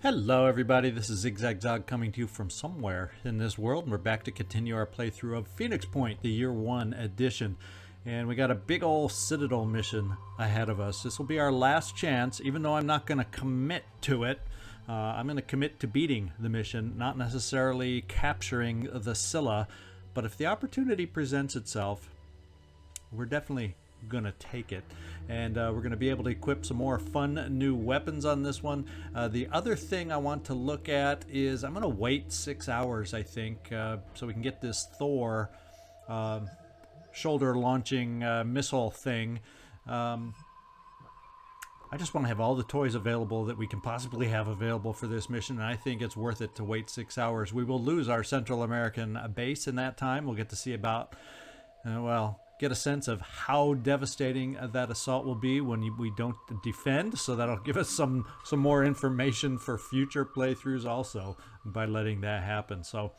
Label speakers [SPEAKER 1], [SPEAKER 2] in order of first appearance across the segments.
[SPEAKER 1] Hello everybody, this is ZigZagZog coming to you from somewhere in this world, and we're back to continue our playthrough of Phoenix Point, the Year 1 edition. And we got a big old Citadel mission ahead of us. This will be our last chance, even though I'm not going to commit to it. I'm going to commit to beating the mission, not necessarily capturing the Scylla, but if the opportunity presents itself, we're definitely gonna take it, and we're gonna be able to equip some more fun new weapons on this one. The other thing I want to look at is I'm gonna wait 6 hours, I think, so we can get this Thor shoulder launching missile thing. I just want to have all the toys available that we can possibly have available for this mission, and I think it's worth it to wait 6 hours. We will lose our Central American base in that time. We'll get to see about get a sense of how devastating that assault will be when we don't defend, so that'll give us some more information for future playthroughs also by letting that happen. So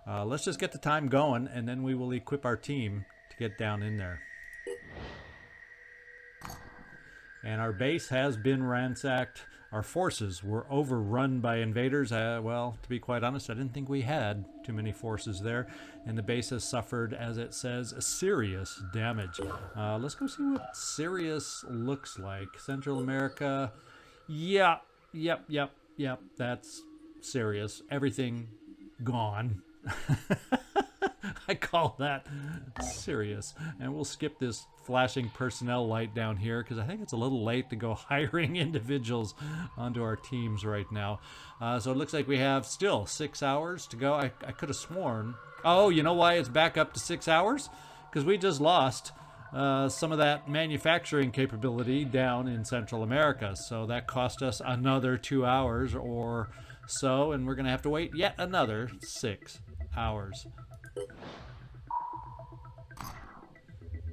[SPEAKER 1] let's just get the time going, and then we will equip our team to get down in there. And our base has been ransacked. Our forces were overrun by invaders. Well, to be quite honest, I didn't think we had too many forces there. And the base has suffered, as it says, serious damage. Let's go see what serious looks like. Central America. Yep. That's serious. Everything gone. I call that serious. And we'll skip this flashing personnel light down here because I think it's a little late to go hiring individuals onto our teams right now. So it looks like we have still 6 hours to go. I could have sworn. Oh, you know why it's back up to 6 hours? Because we just lost some of that manufacturing capability down in Central America. So that cost us another 2 hours or so, and we're going to have to wait yet another 6 hours.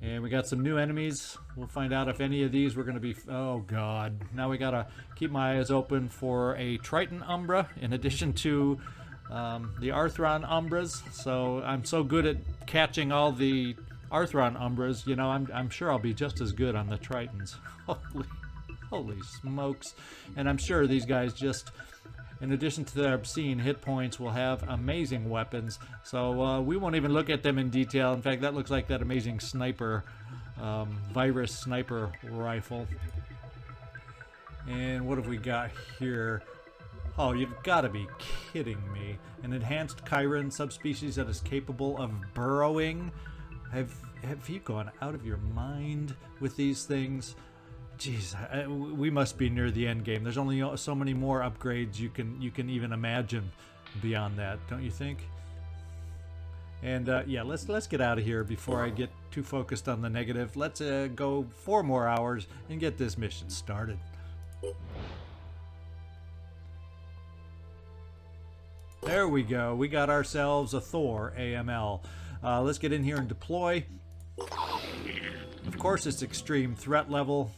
[SPEAKER 1] And we got some new enemies. We'll find out if any of these we're going to be... Oh, God. Now we got to keep my eyes open for a Triton Umbra in addition to the Arthron Umbras. So I'm so good at catching all the Arthron Umbras, you know, I'm sure I'll be just as good on the Tritons. Holy smokes. And I'm sure these guys just... in addition to their obscene hit points, will have amazing weapons. So we won't even look at them in detail. In fact, that looks like that amazing sniper, virus sniper rifle. And what have we got here? Oh, you've got to be kidding me. An enhanced Chiron subspecies that is capable of burrowing? Have you gone out of your mind with these things? Jeez, we must be near the end game. There's only so many more upgrades you can even imagine beyond that, don't you think? And yeah, let's get out of here before I get too focused on the negative. Let's go 4 more hours and get this mission started. There we go. We got ourselves a Thor AML. Let's get in here and deploy. Of course, it's extreme threat level.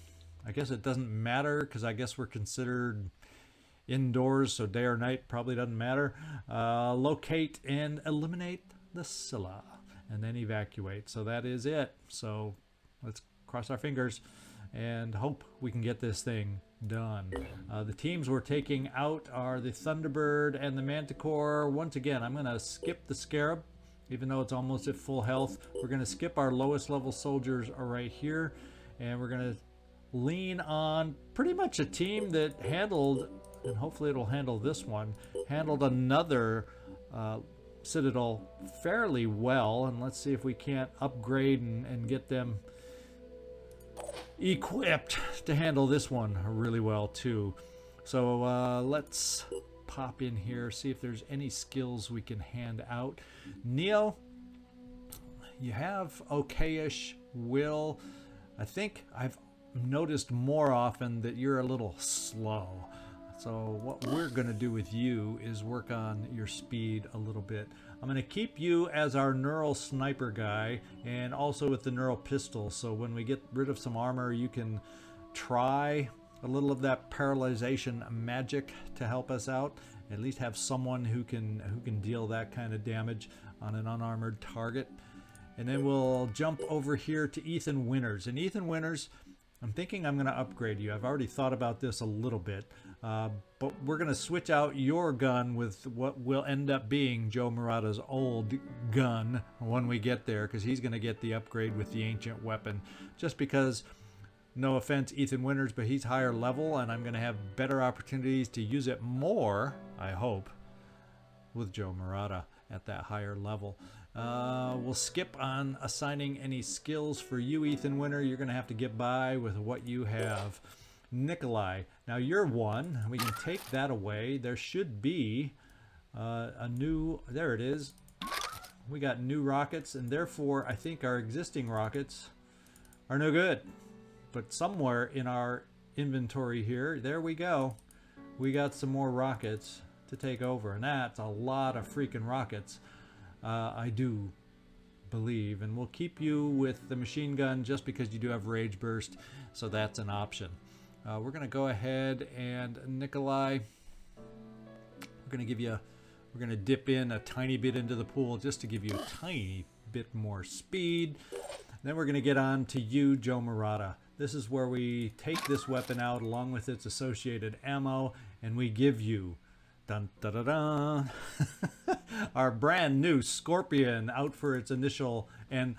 [SPEAKER 1] I guess it doesn't matter because I guess we're considered indoors, so day or night probably doesn't matter. Locate and eliminate the Scylla and then evacuate. So that is it. So let's cross our fingers and hope we can get this thing done. The teams we're taking out are the Thunderbird and the Manticore. Once again, I'm going to skip the Scarab, even though it's almost at full health. We're going to skip our lowest level soldiers right here, and we're going to lean on pretty much a team that handled, and hopefully it'll handle this one, handled another Citadel fairly well. And let's see if we can't upgrade and get them equipped to handle this one really well too. So let's pop in here, see if there's any skills we can hand out. Neo, you have okayish will. I think I've noticed more often that you're a little slow. So what we're going to do with you is work on your speed a little bit. I'm going to keep you as our neural sniper guy, and also with the neural pistol. So when we get rid of some armor, you can try a little of that paralyzation magic to help us out. At least have someone who can deal that kind of damage on an unarmored target. And then we'll jump over here to Ethan Winters. And Ethan Winters, I'm thinking I'm going to upgrade you. I've already thought about this a little bit. But we're going to switch out your gun with what will end up being Joe Murata's old gun when we get there, because he's going to get the upgrade with the ancient weapon. Just because, no offense, Ethan Winters, but he's higher level, and I'm going to have better opportunities to use it more, I hope, with Joe Murata at that higher level. We'll skip on assigning any skills for you, Ethan Winter. You're going to have to get by with what you have. Nikolai, now you're one. We can take that away. There should be a new, there it is. We got new rockets, and therefore I think our existing rockets are no good. But somewhere in our inventory here, there we go. We got some more rockets to take over, and that's a lot of freaking rockets. I do believe, and we'll keep you with the machine gun just because you do have rage burst, so that's an option. We're going to go ahead and Nikolai, we're going to dip in a tiny bit into the pool just to give you a tiny bit more speed. Then we're going to get on to you, Joe Murata. This is where we take this weapon out along with its associated ammo, and we give you dun, da, da, da, our brand new Scorpion, out for its initial and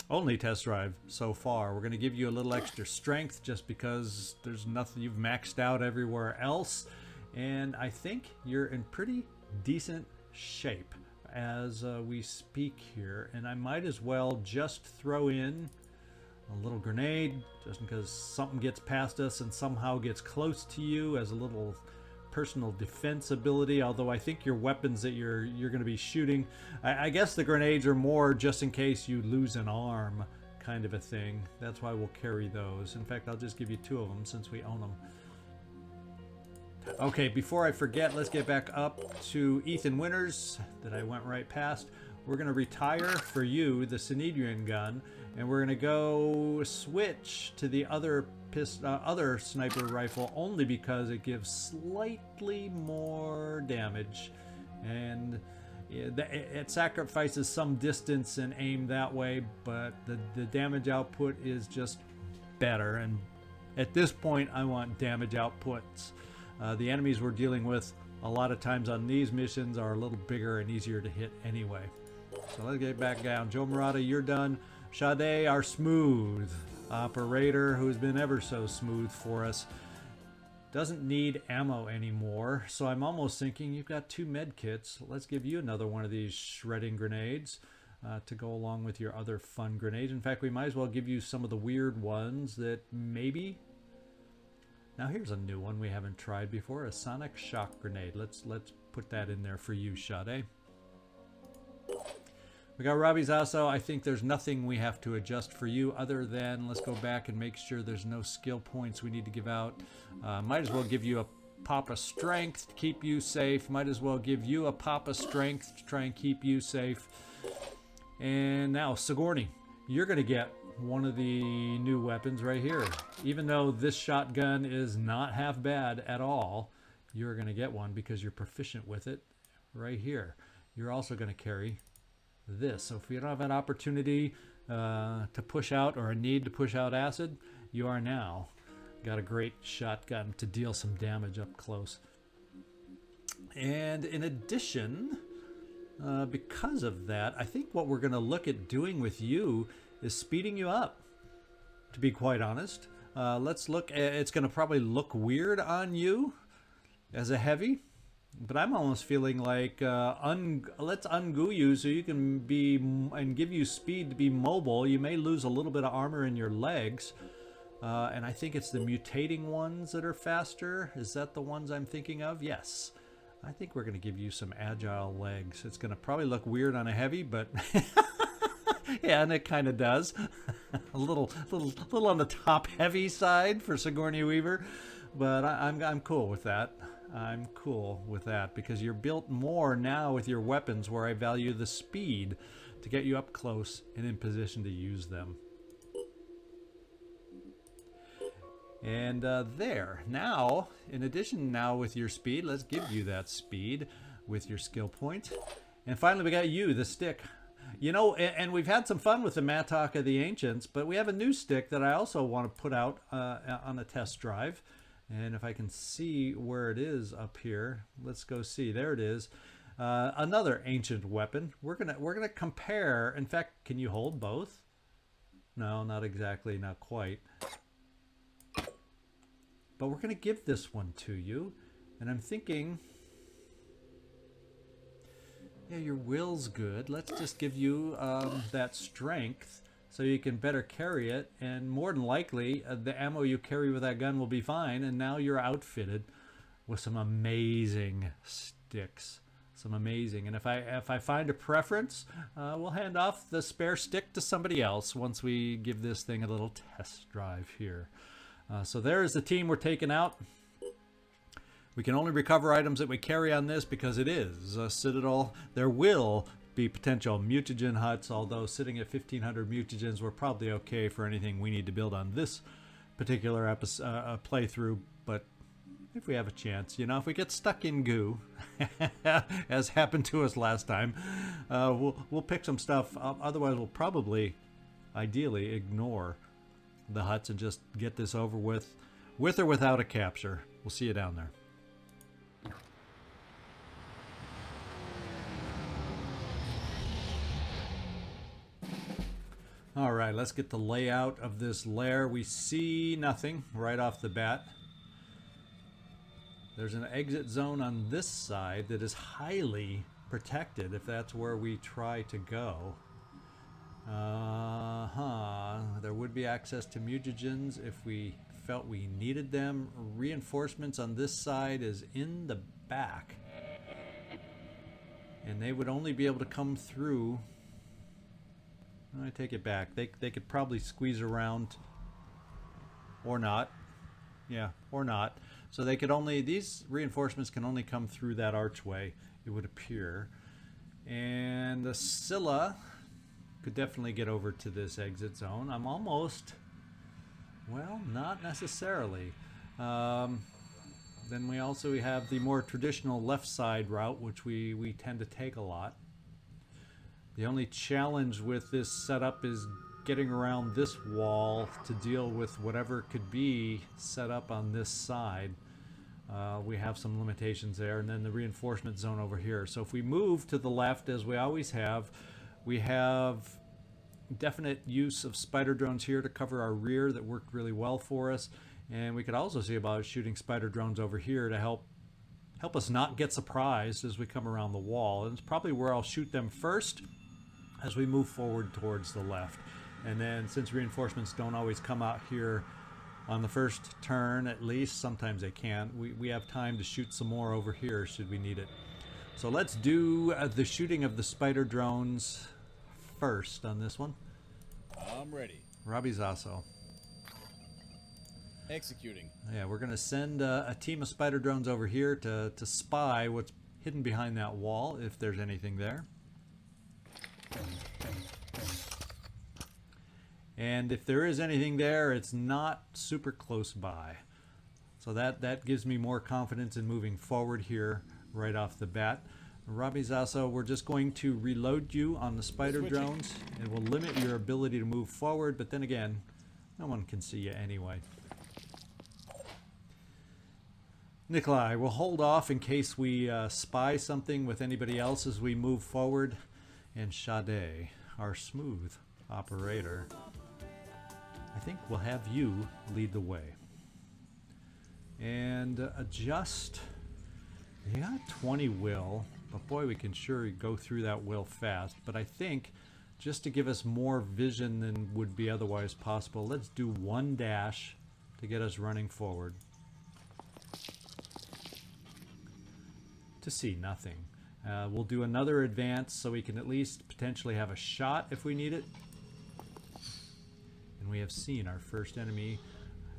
[SPEAKER 1] only test drive so far. We're going to give you a little extra strength just because there's nothing, you've maxed out everywhere else, and I think you're in pretty decent shape as we speak here. And I might as well just throw in a little grenade just in case something gets past us and somehow gets close to you as a little personal defense ability, although I think your weapons that you're going to be shooting, I guess the grenades are more just in case you lose an arm kind of a thing. That's why we'll carry those. In fact, I'll just give you 2 of them since we own them. Okay, before I forget, let's get back up to Ethan Winters that I went right past. We're going to retire for you the Synedrian gun, and we're going to go switch to the other sniper rifle only because it gives slightly more damage, and it sacrifices some distance and aim that way, but the damage output is just better. And at this point, I want damage outputs. The enemies we're dealing with a lot of times on these missions are a little bigger and easier to hit anyway. So let's get back down. Joe Murata, you're done. Sade, our smooth operator, who's been ever so smooth for us, doesn't need ammo anymore, so I'm almost thinking you've got 2 med kits. Let's give you another one of these shredding grenades to go along with your other fun grenades. In fact, we might as well give you some of the weird ones that maybe... Now here's a new one we haven't tried before, a sonic shock grenade. Let's put that in there for you, Sade. We got Robbie Zasso. I think there's nothing we have to adjust for you other than let's go back and make sure there's no skill points we need to give out. Might as well give you a pop of strength to keep you safe. Might as well give you a pop of strength to try and keep you safe. And now, Sigourney, you're going to get one of the new weapons right here. Even though this shotgun is not half bad at all, you're going to get one because you're proficient with it right here. You're also going to carry this. So if you don't have an opportunity to push out or a need to push out acid, you are now got a great shotgun to deal some damage up close. And in addition, because of that, I think what we're going to look at doing with you is speeding you up, to be quite honest. Let's look at, it's going to probably look weird on you as a heavy, but I'm almost feeling like let's ungoo you so you can be, and give you speed to be mobile. You may lose a little bit of armor in your legs, and I think it's the mutating ones that are faster. Is that the ones I'm thinking of? Yes. I think we're going to give you some agile legs. It's going to probably look weird on a heavy, but yeah, and it kind of does. a little on the top heavy side for Sigourney Weaver, but I'm cool with that. I'm cool with that because you're built more now with your weapons where I value the speed to get you up close and in position to use them. And there. Now, in addition now with your speed, let's give you that speed with your skill point. And finally we got you, the stick. You know, and we've had some fun with the Mattock of the Ancients, but we have a new stick that I also want to put out on a test drive. And if I can see where it is up here, let's go see. There it is. Another ancient weapon. We're gonna compare. In fact, can you hold both? No, not exactly, not quite. But we're gonna give this one to you, and I'm thinking, yeah, your will's good. Let's just give you that strength so you can better carry it, and more than likely the ammo you carry with that gun will be fine, and now you're outfitted with some amazing sticks. Some amazing, and if I find a preference, we'll hand off the spare stick to somebody else once we give this thing a little test drive here. So there's the team we're taking out. We can only recover items that we carry on this because it is a Citadel. There will be potential mutagen huts, although sitting at 1,500 mutagens, we're probably okay for anything we need to build on this particular playthrough. But if we have a chance, you know, if we get stuck in goo, as happened to us last time, we'll pick some stuff up. Otherwise, we'll probably, ideally, ignore the huts and just get this over with or without a capture. We'll see you down there. All right, let's get the layout of this lair. We see nothing right off the bat. There's an exit zone on this side that is highly protected if that's where we try to go. There would be access to mutagens if we felt we needed them. Reinforcements on this side is in the back. And they would only be able to come through. I take it back. They could probably squeeze around or not. Yeah, or not. So they could only, these reinforcements can only come through that archway, it would appear. And the Scylla could definitely get over to this exit zone. I'm almost, well, not necessarily. Then we also have the more traditional left side route, which we tend to take a lot. The only challenge with this setup is getting around this wall to deal with whatever could be set up on this side. We have some limitations there, and then the reinforcement zone over here. So if we move to the left, as we always have, we have definite use of spider drones here to cover our rear that worked really well for us. And we could also see about shooting spider drones over here to help us not get surprised as we come around the wall. And it's probably where I'll shoot them first as we move forward towards the left. And then since reinforcements don't always come out here on the first turn, at least, sometimes they can, we have time to shoot some more over here should we need it. So let's do the shooting of the spider drones first on this one.
[SPEAKER 2] I'm ready.
[SPEAKER 1] Robbie Zasso.
[SPEAKER 2] Executing.
[SPEAKER 1] Yeah, we're going to send a team of spider drones over here to spy what's hidden behind that wall, if there's anything there. And if there is anything there, it's not super close by. So that gives me more confidence in moving forward here right off the bat. Robbie Zasso, we're just going to reload you on the spider drones. It will limit your ability to move forward, but then again, no one can see you anyway. Nikolai, we'll hold off in case we spy something with anybody else as we move forward. And Sade, our smooth operator, I think we'll have you lead the way. And adjust. You got 20 will, but boy, we can sure go through that will fast. But I think just to give us more vision than would be otherwise possible, let's do 1 dash to get us running forward. To see nothing. We'll do another advance so we can at least potentially have a shot if we need it. And we have seen our first enemy,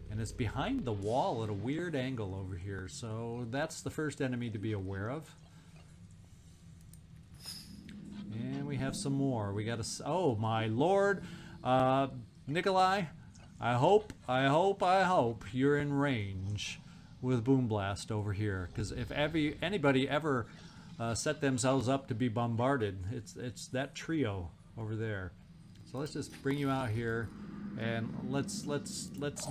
[SPEAKER 1] and it's behind the wall at a weird angle over here, so that's the first enemy to be aware of. And we have some more. We got a, oh my lord, Nikolai, I hope you're in range with Boom Blast over here, because if anybody ever set themselves up to be bombarded, it's that trio over there. So let's just bring you out here. And let's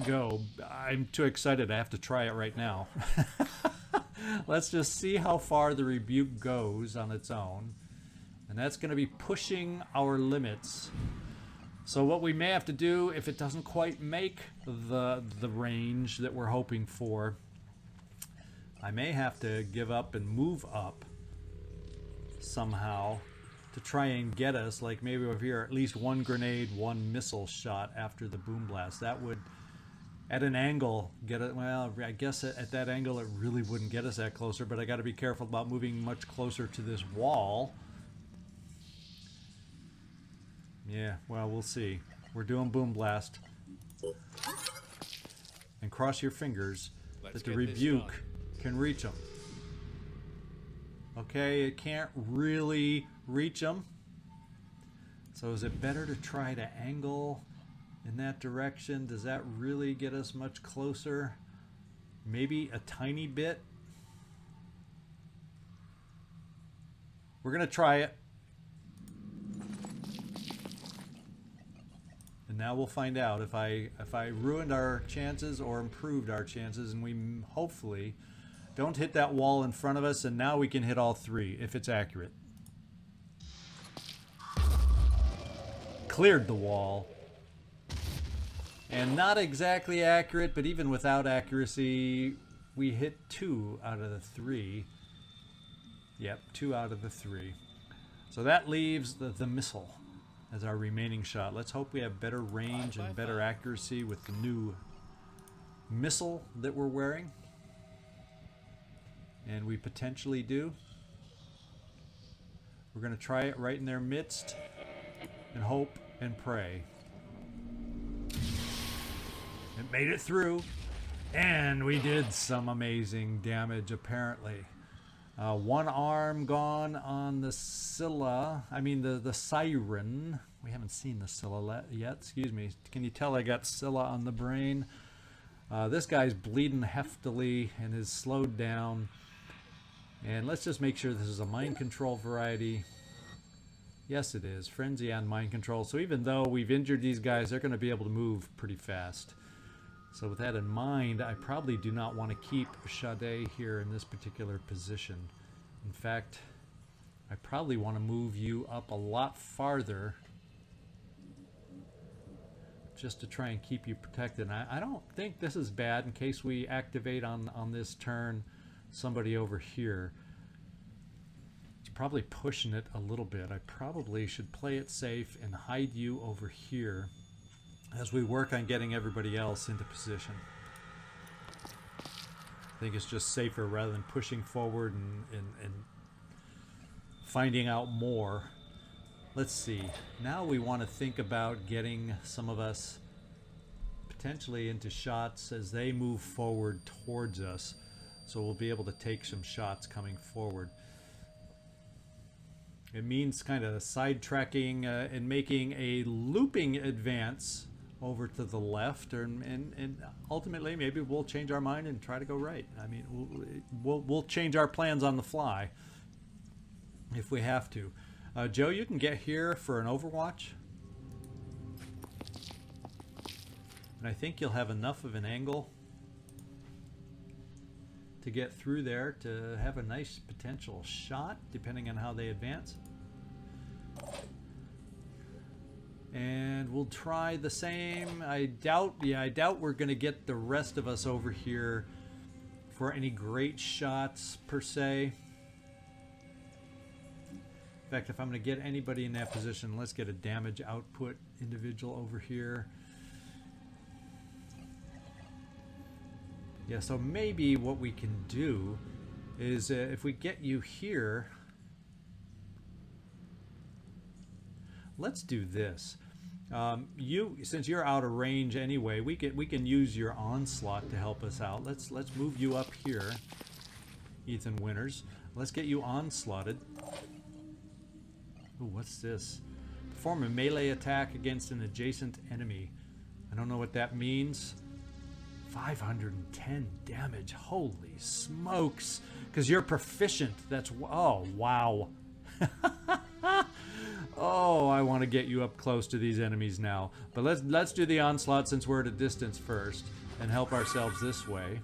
[SPEAKER 1] go. I'm too excited. I have to try it right now. Let's just see how far the rebuke goes on its own. And that's going to be pushing our limits. So what we may have to do, if it doesn't quite make the range that we're hoping for, I may have to give up and move up somehow to try and get us, like maybe over here, at least one grenade, one missile shot after the boom blast. That would, at an angle, get it. Well, I guess at that angle it really wouldn't get us that closer, but I got to be careful about moving much closer to this wall. Yeah, well, we'll see. We're doing boom blast. And cross your fingers that the rebuke can reach them. Okay, it can't really reach them. So is it better to try to angle in that direction? Does that really get us much closer? Maybe a tiny bit. We're going to try it. And now we'll find out if I ruined our chances or improved our chances, and we hopefully don't hit that wall in front of us, and now we can hit all three if it's accurate. Cleared the wall. And not exactly accurate, but even without accuracy, we hit 2 out of the 3. Yep, 2 out of the 3. So that leaves the missile as our remaining shot. Let's hope we have better range and better accuracy with the new missile that we're wearing. And we potentially do. We're going to try it right in their midst and hope and pray. It made it through, and we did some amazing damage apparently. One arm gone on the Scylla. I mean the Siren. We haven't seen the Scylla yet. Excuse me. Can you tell I got Scylla on the brain? This guy's bleeding heftily and is slowed down. And let's just make sure this is a mind control variety. Yes, it is. Frenzy on mind control. So even though we've injured these guys, they're going to be able to move pretty fast. So with that in mind, I probably do not want to keep Sade here in this particular position. In fact, I probably want to move you up a lot farther just to try and keep you protected. And I don't think this is bad in case we activate on this turn somebody over here. It's probably pushing it a little bit. I probably should play it safe and hide you over here as we work on getting everybody else into position. I think it's just safer rather than pushing forward and finding out more. Let's see. Now we want to think about getting some of us potentially into shots as they move forward towards us. So we'll be able to take some shots coming forward. It means kind of sidetracking and making a looping advance over to the left, and ultimately maybe we'll change our mind and try to go right. I mean, we'll change our plans on the fly if we have to. Joe, you can get here for an overwatch, and I think you'll have enough of an angle to get through there to have a nice potential shot, depending on how they advance. And we'll try the same. I doubt we're going to get the rest of us over here for any great shots per se. In fact, if I'm going to get anybody in that position, let's get a damage output individual over here. Yeah, so maybe what we can do is if we get you here, let's do this. Since you're out of range anyway, we can use your onslaught to help us out. Let's move you up here, Ethan Winters. Let's get you onslaughted. Ooh, what's this? Perform a melee attack against an adjacent enemy. I don't know what that means. 510 damage. Holy smokes. Because you're proficient. That's... Oh, wow. Oh, I want to get you up close to these enemies now. But let's do the onslaught since we're at a distance first and help ourselves this way.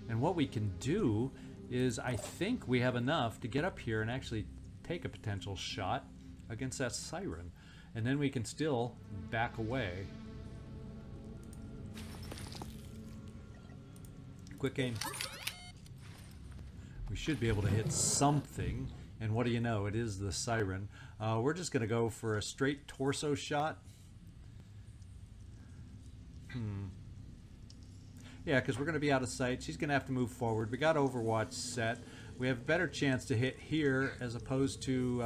[SPEAKER 1] And what we can do is, I think we have enough to get up here and actually take a potential shot against that siren. And then we can still back away. Quick aim. We should be able to hit something. And what do you know? It is the siren. We're just going to go for a straight torso shot. Yeah, because we're going to be out of sight. She's going to have to move forward. We got Overwatch set. We have a better chance to hit here as opposed to,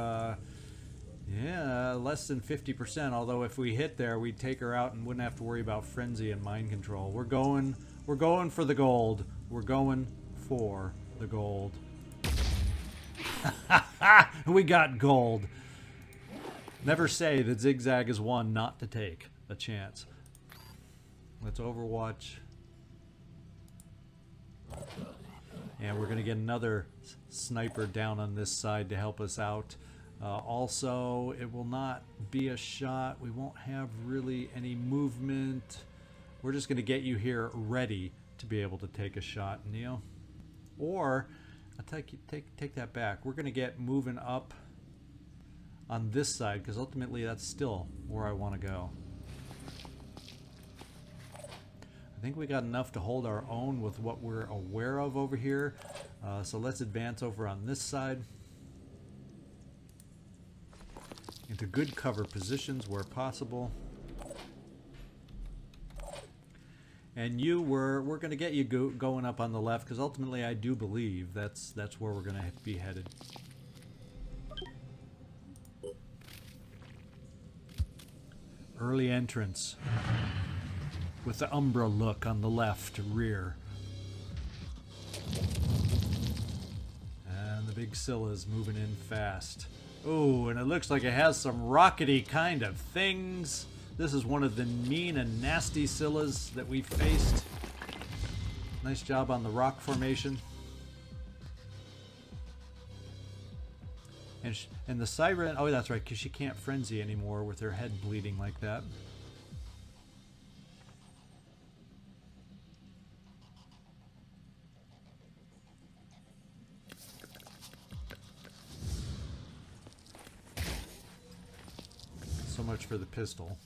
[SPEAKER 1] less than 50%. Although if we hit there, we'd take her out and wouldn't have to worry about frenzy and mind control. We're going for the gold. We're going for the gold. We got gold. Never say that Zigzag is one not to take a chance. Let's Overwatch. And we're going to get another sniper down on this side to help us out. Also, it will not be a shot. We won't have really any movement. We're just going to get you here ready to be able to take a shot, Neo. Or, I'll take that back. We're going to get moving up on this side, because ultimately that's still where I want to go. I think we got enough to hold our own with what we're aware of over here. So let's advance over on this side into good cover positions where possible. And we're going to get you going up on the left, because ultimately I do believe that's where we're going to be headed. Early entrance with the Umbra look on the left rear. And the big Scylla's moving in fast. Oh, and it looks like it has some rockety kind of things. This is one of the mean and nasty Scyllas that we've faced. Nice job on the rock formation. And the siren, oh that's right, because she can't frenzy anymore with her head bleeding like that. So much for the pistol.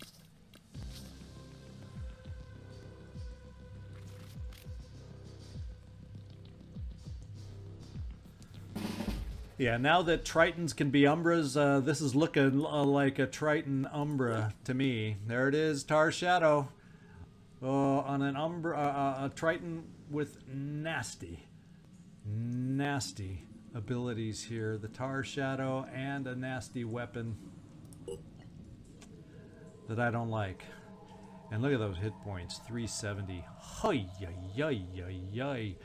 [SPEAKER 1] Yeah, now that Tritons can be Umbras, this is looking like a Triton Umbra to me. There it is, Tar Shadow. On an Umbra, a Triton with nasty abilities here. The Tar Shadow and a nasty weapon that I don't like. And look at those hit points, 370. Hi, yi, yi, yi.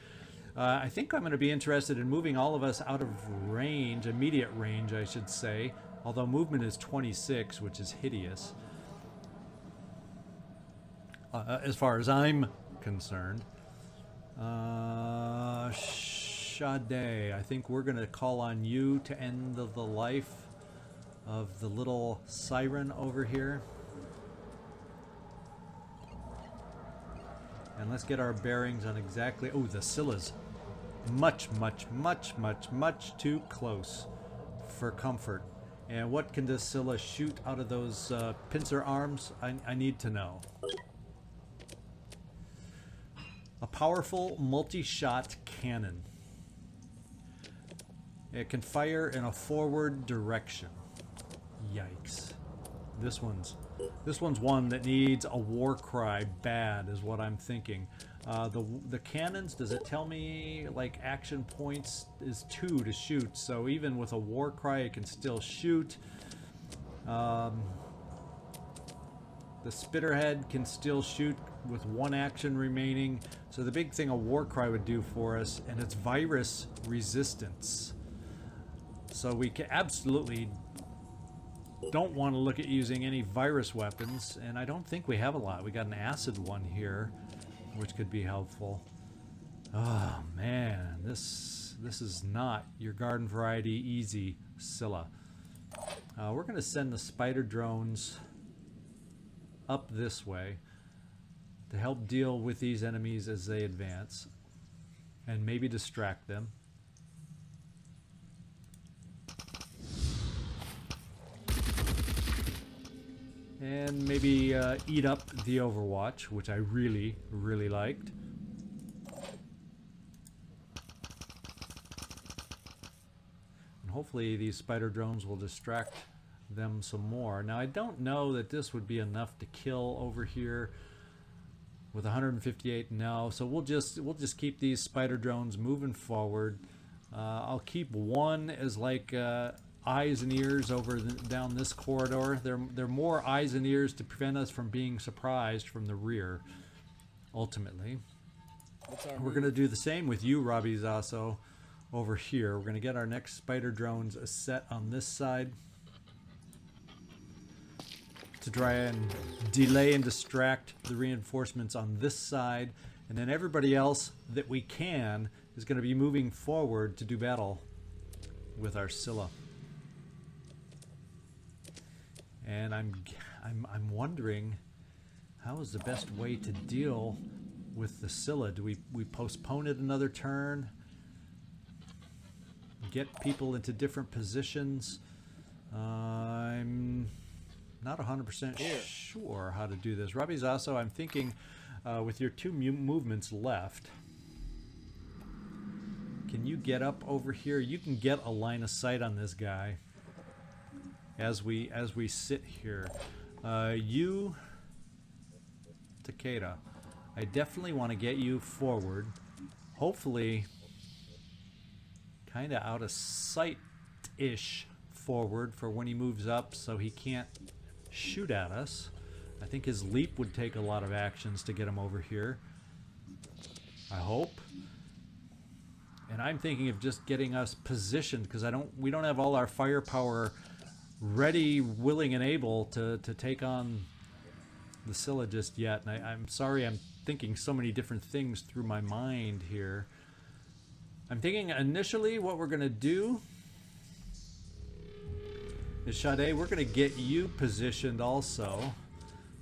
[SPEAKER 1] I think I'm going to be interested in moving all of us out of range, immediate range, I should say. Although movement is 26, which is hideous. As far as I'm concerned. Sade, I think we're going to call on you to end the life of the little siren over here. And let's get our bearings on exactly... Oh, the Scylla's much too close for comfort. And what can this Scylla shoot out of those pincer arms? I need to know. A powerful multi-shot cannon. It can fire in a forward direction. Yikes. This one's one that needs a war cry bad, is what I'm thinking. The cannons, does it tell me like action points is 2 to shoot? So even with a war cry, it can still shoot. The Spitterhead can still shoot with 1 action remaining. So the big thing a war cry would do for us, and it's virus resistance. So we can absolutely don't want to look at using any virus weapons, and I don't think we have a lot. We got an acid one here, which could be helpful. Oh man, this is not your garden variety easy Scylla. We're going to send the spider drones up this way to help deal with these enemies as they advance and maybe distract them. And maybe eat up the Overwatch, which I really, really liked. And hopefully these spider drones will distract them some more. Now I don't know that this would be enough to kill over here with 158. No, so we'll just keep these spider drones moving forward. I'll keep one as like eyes and ears over down this corridor. They're more eyes and ears to prevent us from being surprised from the rear. Ultimately, we're going to do the same with you, Robbie Zasso, over here. We're going to get our next spider drones set on this side to try and delay and distract the reinforcements on this side, and then everybody else that we can is going to be moving forward to do battle with our Scylla. And I'm wondering, how is the best way to deal with the Scylla? Do we postpone it another turn? Get people into different positions? I'm not 100% sure how to do this. Robbie Zasso, I'm thinking with your two movements left, can you get up over here? You can get a line of sight on this guy as we sit here. You, Takeda, I definitely want to get you forward. Hopefully, kind of out of sight-ish forward for when he moves up, so he can't shoot at us. I think his leap would take a lot of actions to get him over here. I hope. And I'm thinking of just getting us positioned, because we don't have all our firepower ready, willing, and able to take on the Scylla just yet. And I'm sorry, I'm thinking so many different things through my mind here. I'm thinking initially what we're going to do is, Sade, we're going to get you positioned also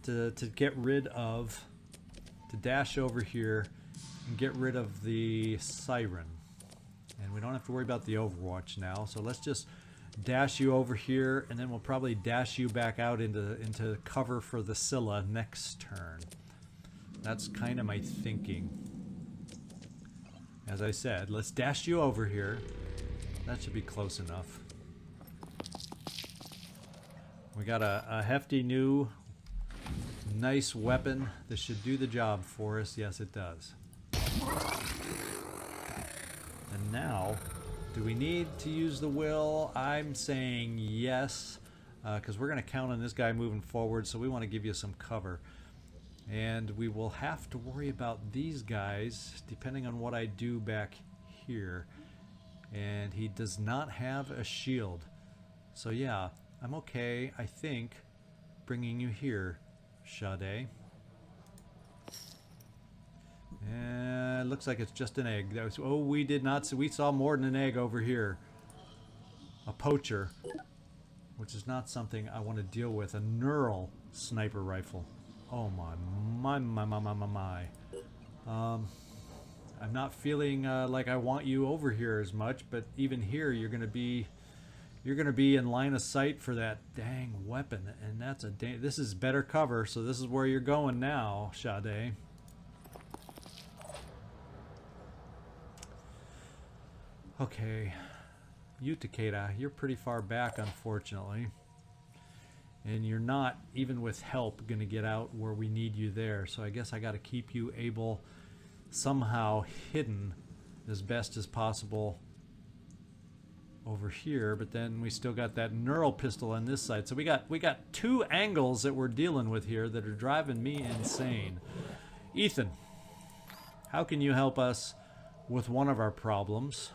[SPEAKER 1] to get rid of, to dash over here and get rid of the Siren. And we don't have to worry about the Overwatch now, so let's just dash you over here, and then we'll probably dash you back out into cover for the Scylla next turn. That's kind of my thinking. As I said, let's dash you over here. That should be close enough. We got a hefty new nice weapon. This should do the job for us. Yes, it does. And now, do we need to use the will? I'm saying yes, because we're going to count on this guy moving forward, so we want to give you some cover. And we will have to worry about these guys depending on what I do back here. And he does not have a shield. So yeah, I'm okay, I think, bringing you here, Sade. And it looks like it's just an egg. That was, oh, we did not see, we saw more than an egg over here. A poacher, which is not something I want to deal with. A neural sniper rifle. Oh my. I'm not feeling like I want you over here as much, but even here you're gonna be in line of sight for that dang weapon, and that's a this is better cover, so this is where you're going now, Sade. Okay, you, Takeda, you're pretty far back, unfortunately. And you're not, even with help, going to get out where we need you there. So I guess I got to keep you able, somehow hidden as best as possible over here. But then we still got that neural pistol on this side. So we got two angles that we're dealing with here that are driving me insane. Ethan, how can you help us with one of our problems?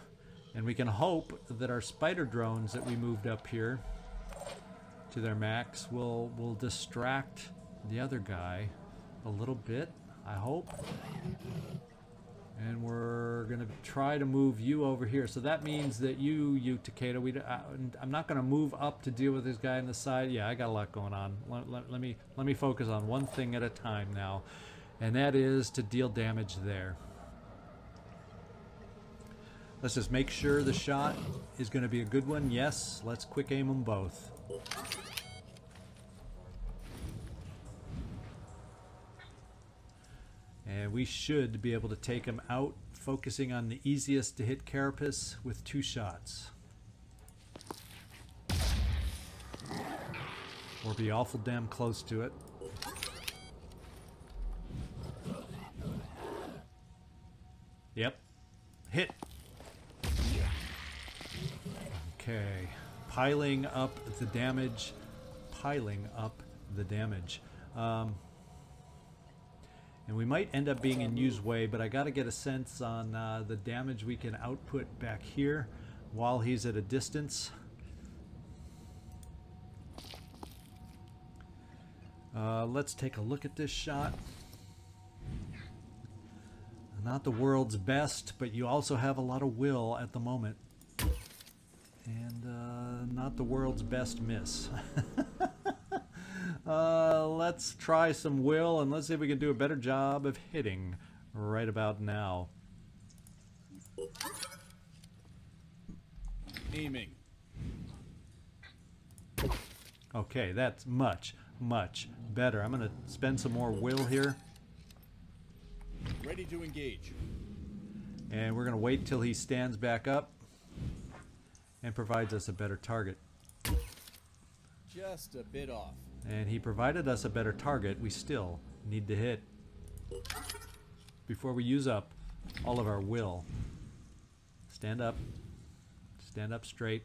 [SPEAKER 1] And we can hope that our spider drones that we moved up here to their max will distract the other guy a little bit, I hope. And we're going to try to move you over here. So that means that you Takeda, I'm not going to move up to deal with this guy on the side. Yeah, I got a lot going on. Let me focus on one thing at a time now. And that is to deal damage there. Let's just make sure the shot is going to be a good one. Yes, let's quick aim them both. And we should be able to take him out, focusing on the easiest to hit carapace with 2 shots. Or be awful damn close to it. Yep. Hit. Okay. Piling up the damage. Piling up the damage. And we might end up being in Yu's way, but I got to get a sense on the damage we can output back here while he's at a distance. Let's take a look at this shot. Not the world's best, but you also have a lot of will at the moment. And not the world's best miss. Let's try some will, and let's see if we can do a better job of hitting right about now.
[SPEAKER 2] Aiming.
[SPEAKER 1] Okay, that's much, much better. I'm going to spend some more will here.
[SPEAKER 2] Ready to engage.
[SPEAKER 1] And we're going to wait till he stands back up and provides us a better target.
[SPEAKER 2] Just a bit off.
[SPEAKER 1] And he provided us a better target. We still need to hit before we use up all of our will. Stand up. Stand up straight.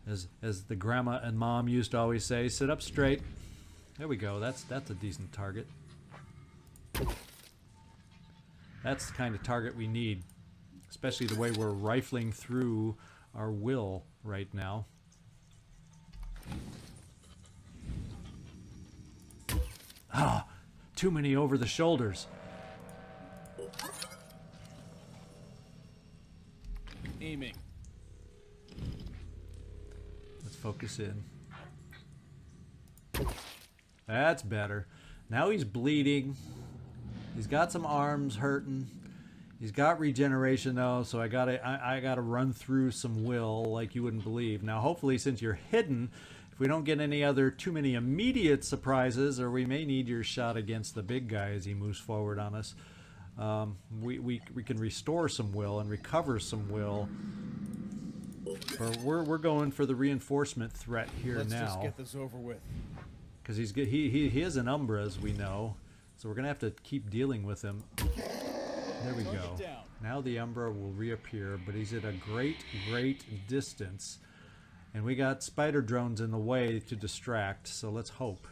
[SPEAKER 1] As the grandma and mom used to always say, sit up straight. There we go. That's a decent target. That's the kind of target we need, especially the way we're rifling through our will right now. Ah, too many over the shoulders.
[SPEAKER 2] Aiming.
[SPEAKER 1] Let's focus in. That's better. Now he's bleeding. He's got some arms hurting. He's got regeneration though, so I gotta run through some will like you wouldn't believe. Now hopefully, since you're hidden, if we don't get any other too many immediate surprises, or we may need your shot against the big guy as he moves forward on us, we can restore some will and recover some will. But we're going for the reinforcement threat here.
[SPEAKER 2] Let's
[SPEAKER 1] now.
[SPEAKER 2] Just get this over with.
[SPEAKER 1] Because he is an Umbra, as we know, so we're gonna have to keep dealing with him. There we go. Now the Umbra will reappear, but he's at a great distance. And we got spider drones in the way to distract, so let's hope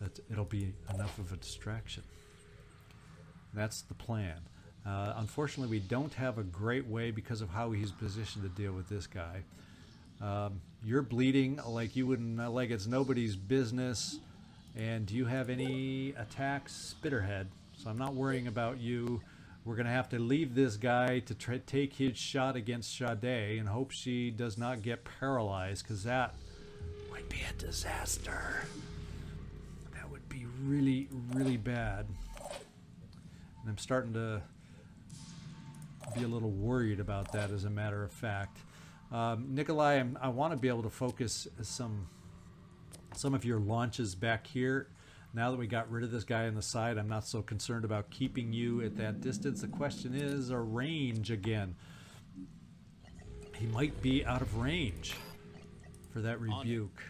[SPEAKER 1] that it'll be enough of a distraction. That's the plan. Unfortunately, we don't have a great way because of how he's positioned to deal with this guy. You're bleeding like you wouldn't, like it's nobody's business. And do you have any attacks? Spitterhead. So I'm not worrying about you. We're going to have to leave this guy to take his shot against Sade and hope she does not get paralyzed, because that would be a disaster. That would be really, really bad. And I'm starting to be a little worried about that, as a matter of fact. Nikolai, I want to be able to focus some of your launches back here. Now that we got rid of this guy on the side, I'm not so concerned about keeping you at that distance. The question is a range again. He might be out of range for that rebuke.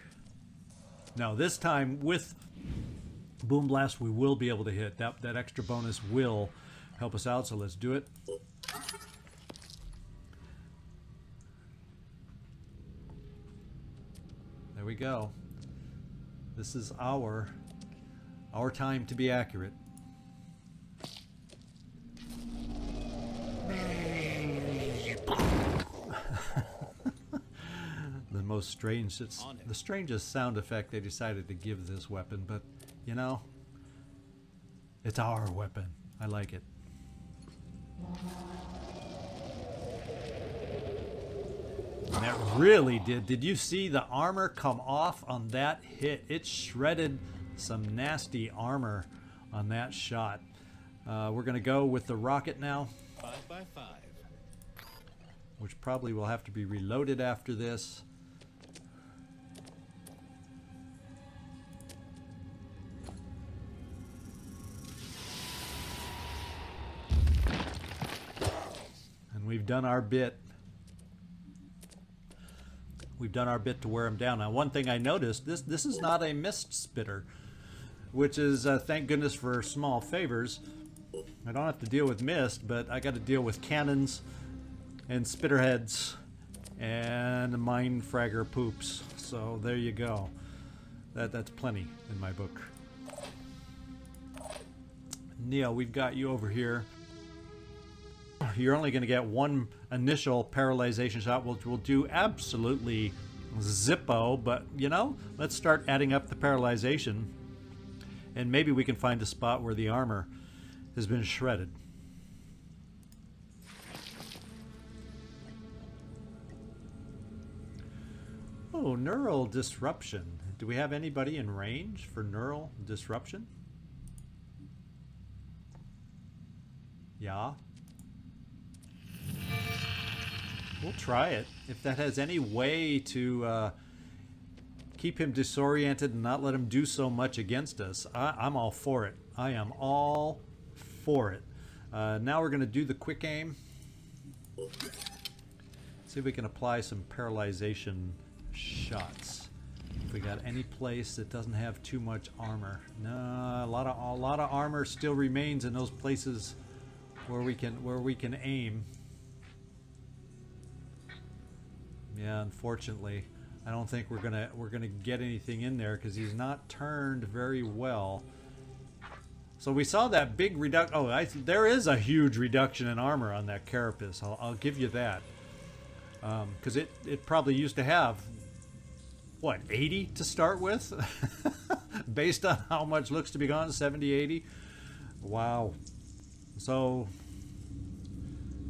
[SPEAKER 1] No, this time with Boom Blast we will be able to hit. That extra bonus will help us out, so let's do it. There we go. This is our time to be accurate. The strangest sound effect they decided to give this weapon, but you know, it's our weapon. I like it. And that really did. Did you see the armor come off on that hit? It shredded some nasty armor on that shot. We're going to go with the rocket now.
[SPEAKER 2] 5x5.
[SPEAKER 1] Which probably will have to be reloaded after this. And we've done our bit. We've done our bit to wear him down. Now, one thing I noticed, this is not a mist spitter, which is, thank goodness for small favors. I don't have to deal with mist, but I got to deal with cannons and spitterheads and mine fragger poops. So there you go. That's plenty in my book. Neil, we've got you over here. You're only going to get one initial paralyzation shot, which will do absolutely zippo, but you know, let's start adding up the paralyzation and maybe we can find a spot where the armor has been shredded. Oh, neural disruption. Do we have anybody in range for neural disruption? Yeah. We'll try it. If that has any way to keep him disoriented and not let him do so much against us, I'm all for it. I am all for it. Now we're going to do the quick aim. See if we can apply some paralyzation shots. If we got any place that doesn't have too much armor. No, a lot of armor still remains in those places where we can aim. Yeah, unfortunately, I don't think we're gonna get anything in there because he's not turned very well. So we saw that big reduction. Oh, there is a huge reduction in armor on that carapace. I'll give you that. Because it probably used to have, what, 80 to start with? Based on how much looks to be gone, 70, 80? Wow. So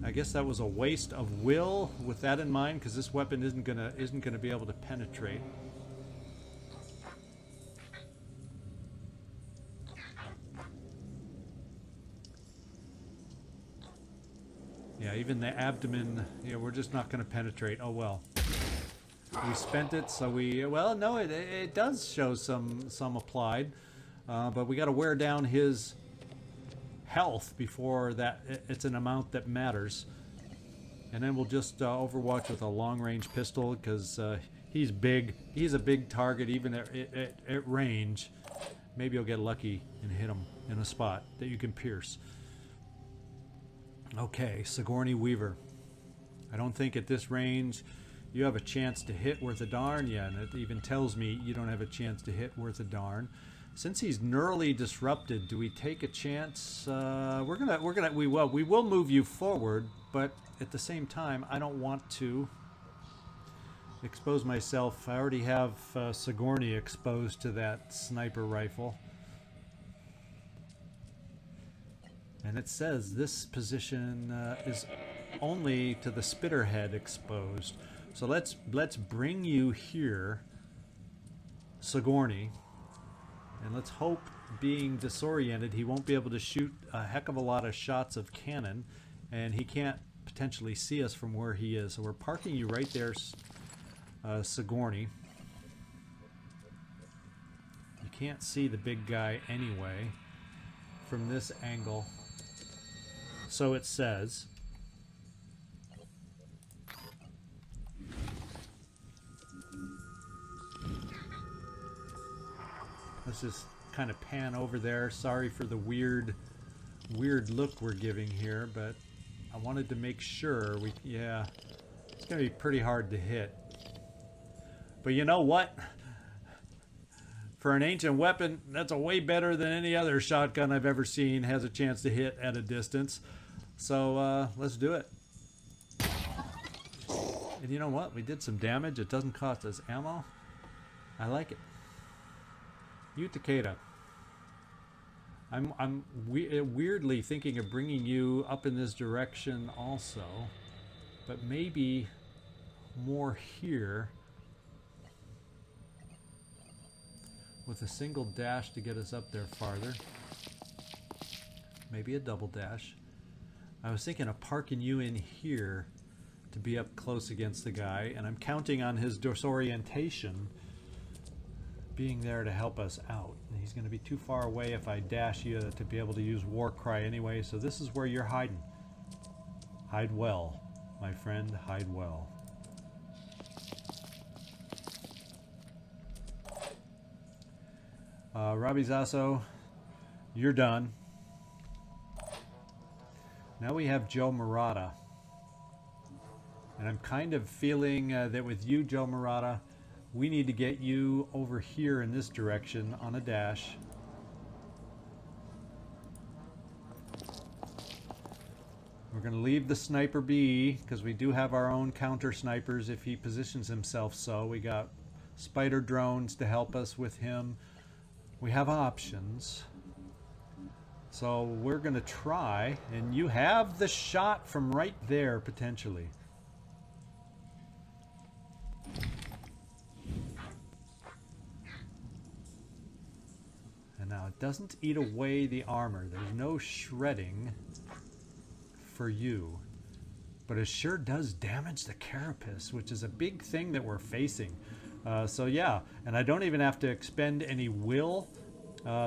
[SPEAKER 1] I guess that was a waste of will with that in mind, because this weapon isn't gonna be able to penetrate. Yeah, even the abdomen, yeah, we're just not gonna penetrate. Oh well. We spent it, so well, no, it does show some applied, but we got to wear down his health before that it's an amount that matters. And then we'll just overwatch with a long-range pistol because he's big. He's a big target even at range. Maybe you'll get lucky and hit him in a spot that you can pierce. Okay, Sigourney Weaver. I don't think at this range you have a chance to hit worth a darn. Yeah, and it even tells me you don't have a chance to hit worth a darn. Since he's neurally disrupted, do we take a chance? We will move you forward, but at the same time, I don't want to expose myself. I already have Sigourney exposed to that sniper rifle. And it says this position is only to the spitter head exposed. So let's bring you here, Sigourney. And let's hope, being disoriented, he won't be able to shoot a heck of a lot of shots of cannon, and he can't potentially see us from where he is. So we're parking you right there, Sigourney. You can't see the big guy anyway from this angle. So it says. Let's just kind of pan over there. Sorry for the weird look we're giving here, but I wanted to make sure yeah, it's gonna be pretty hard to hit. But you know what? For an ancient weapon, that's a way better than any other shotgun I've ever seen has a chance to hit at a distance. So let's do it. And you know what? We did some damage. It doesn't cost us ammo. I like it. You, Takeda. I'm weirdly thinking of bringing you up in this direction also, but maybe more here with a single dash to get us up there farther. Maybe a double dash. I was thinking of parking you in here to be up close against the guy, and I'm counting on his disorientation being there to help us out. He's going to be too far away if I dash you to be able to use War Cry anyway, so this is where you're hiding. Hide well, my friend, hide well. Robbie Zasso, you're done. Now we have Joe Murata. And I'm kind of feeling that with you, Joe Murata, we need to get you over here in this direction on a dash. We're going to leave the sniper be, because we do have our own counter snipers if he positions himself so. We got spider drones to help us with him. We have options. So we're going to try, and you have the shot from right there, potentially. And now it doesn't eat away the armor. There's no shredding for you. But it sure does damage the carapace, which is a big thing that we're facing. So yeah, and I don't even have to expend any will.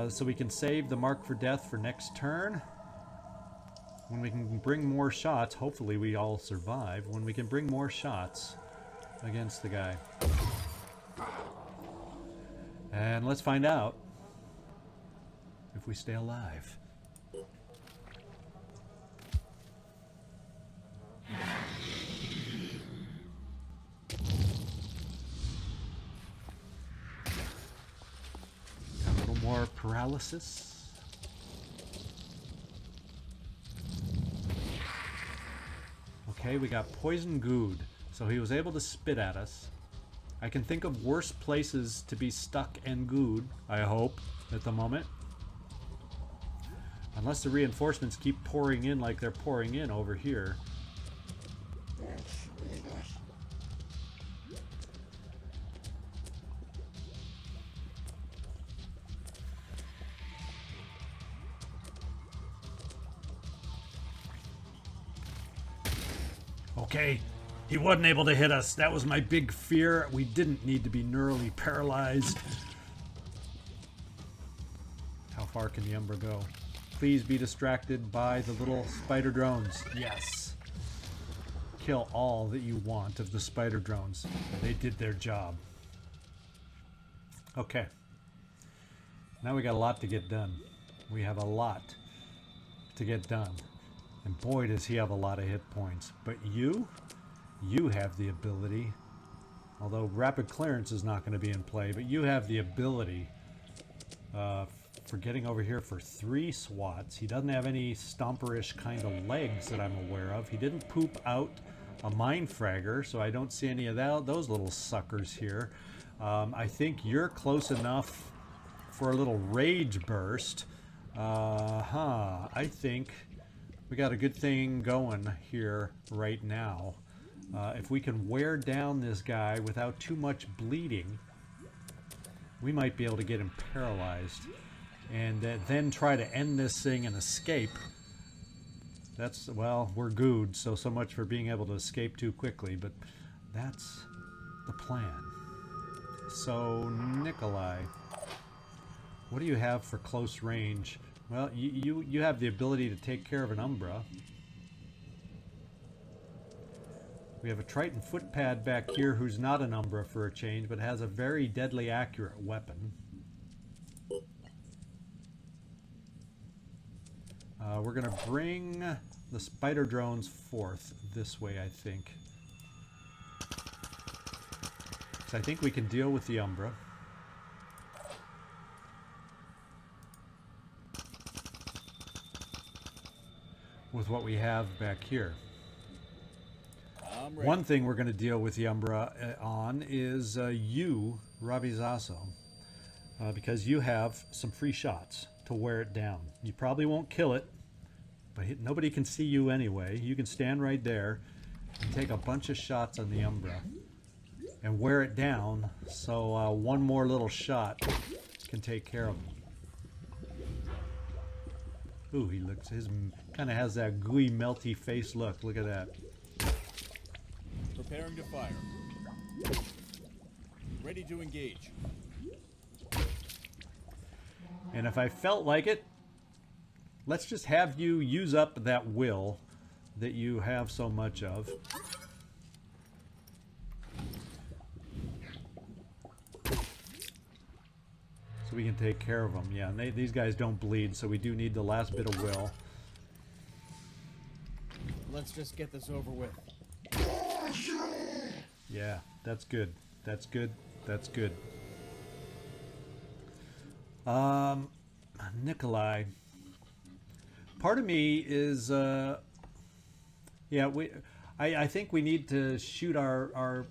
[SPEAKER 1] So we can save the mark for death for next turn. When we can bring more shots, hopefully we all survive. When we can bring more shots against the guy. And let's find out if we stay alive. More paralysis. Okay, we got poison good, so he was able to spit at us. I can think of worse places to be stuck and good, I hope, at the moment. Unless the reinforcements keep pouring in like they're pouring in over here. Okay, he wasn't able to hit us. That was my big fear. We didn't need to be neurally paralyzed. How far can the Umbra go? Please be distracted by the little spider drones. Yes. Kill all that you want of the spider drones. They did their job. Okay. Now we got a lot to get done. We have a lot to get done. And boy, does he have a lot of hit points. But you have the ability, although rapid clearance is not going to be in play, but you have the ability for getting over here for 3 swats. He doesn't have any stomperish kind of legs that I'm aware of. He didn't poop out a mind fragger, so I don't see any of those little suckers here. I think you're close enough for a little rage burst. I think we got a good thing going here right now. If we can wear down this guy without too much bleeding, we might be able to get him paralyzed. And then try to end this thing and escape. That's, well, we're good, so much for being able to escape too quickly, but that's the plan. So, Nikolai, what do you have for close range? Well, you have the ability to take care of an Umbra. We have a Triton footpad back here who's not an Umbra for a change, but has a very deadly accurate weapon. We're going to bring the spider drones forth this way, I think. So I think we can deal with the Umbra. With what we have back here. One thing we're going to deal with the Umbra on is you, Robbie Zasso, because you have some free shots to wear it down. You probably won't kill it, but nobody can see you anyway. You can stand right there and take a bunch of shots on the Umbra and wear it down, so one more little shot can take care of him. Ooh, he looks, his kind of has that gooey, melty face look. Look at that.
[SPEAKER 2] Preparing to fire. Ready to engage.
[SPEAKER 1] And if I felt like it, let's just have you use up that will that you have so much of. So we can take care of them. Yeah, and these guys don't bleed, so we do need the last bit of will.
[SPEAKER 2] Let's just get this over with.
[SPEAKER 1] Yeah, that's good. That's good. That's good. Nikolai. Part of me is, yeah, I think we need to shoot our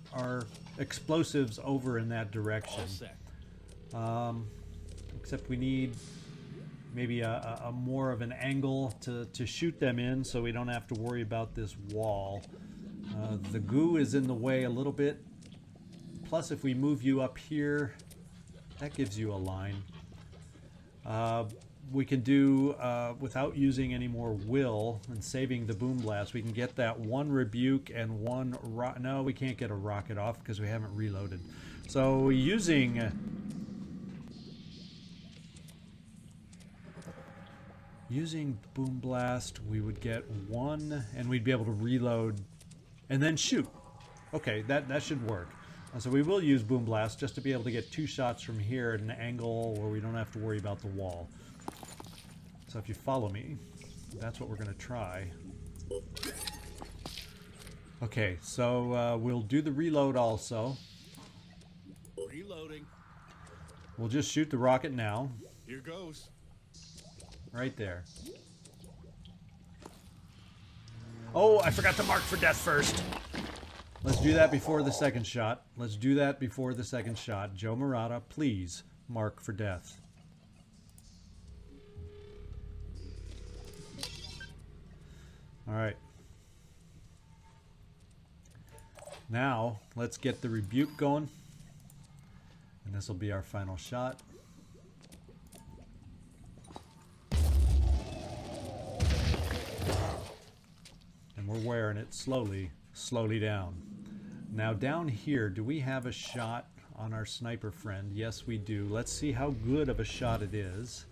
[SPEAKER 1] explosives over in that direction.
[SPEAKER 2] All set.
[SPEAKER 1] Except we need maybe a more of an angle to shoot them in, so we don't have to worry about this wall. The goo is in the way a little bit. Plus, if we move you up here, that gives you a line. We can do, without using any more will and saving the boom blast, we can get that one rebuke and one no, we can't get a rocket off because we haven't reloaded. So using boom blast, we would get one and we'd be able to reload and then shoot. Okay, that should work. So we will use boom blast just to be able to get 2 shots from here at an angle where we don't have to worry about the wall. So if you follow me, that's what we're going to try. Okay, so we'll do the reload also.
[SPEAKER 2] Reloading.
[SPEAKER 1] We'll just shoot the rocket now.
[SPEAKER 2] Here goes.
[SPEAKER 1] Right there. Oh, I forgot to mark for death first. Let's do that before the second shot. Let's do that before the second shot. Joe Murata, please mark for death. All right. Now, let's get the rebuke going. And this will be our final shot. And we're wearing it slowly down. Now down here, do we have a shot on our sniper friend? Yes, we do. Let's see how good of a shot it is.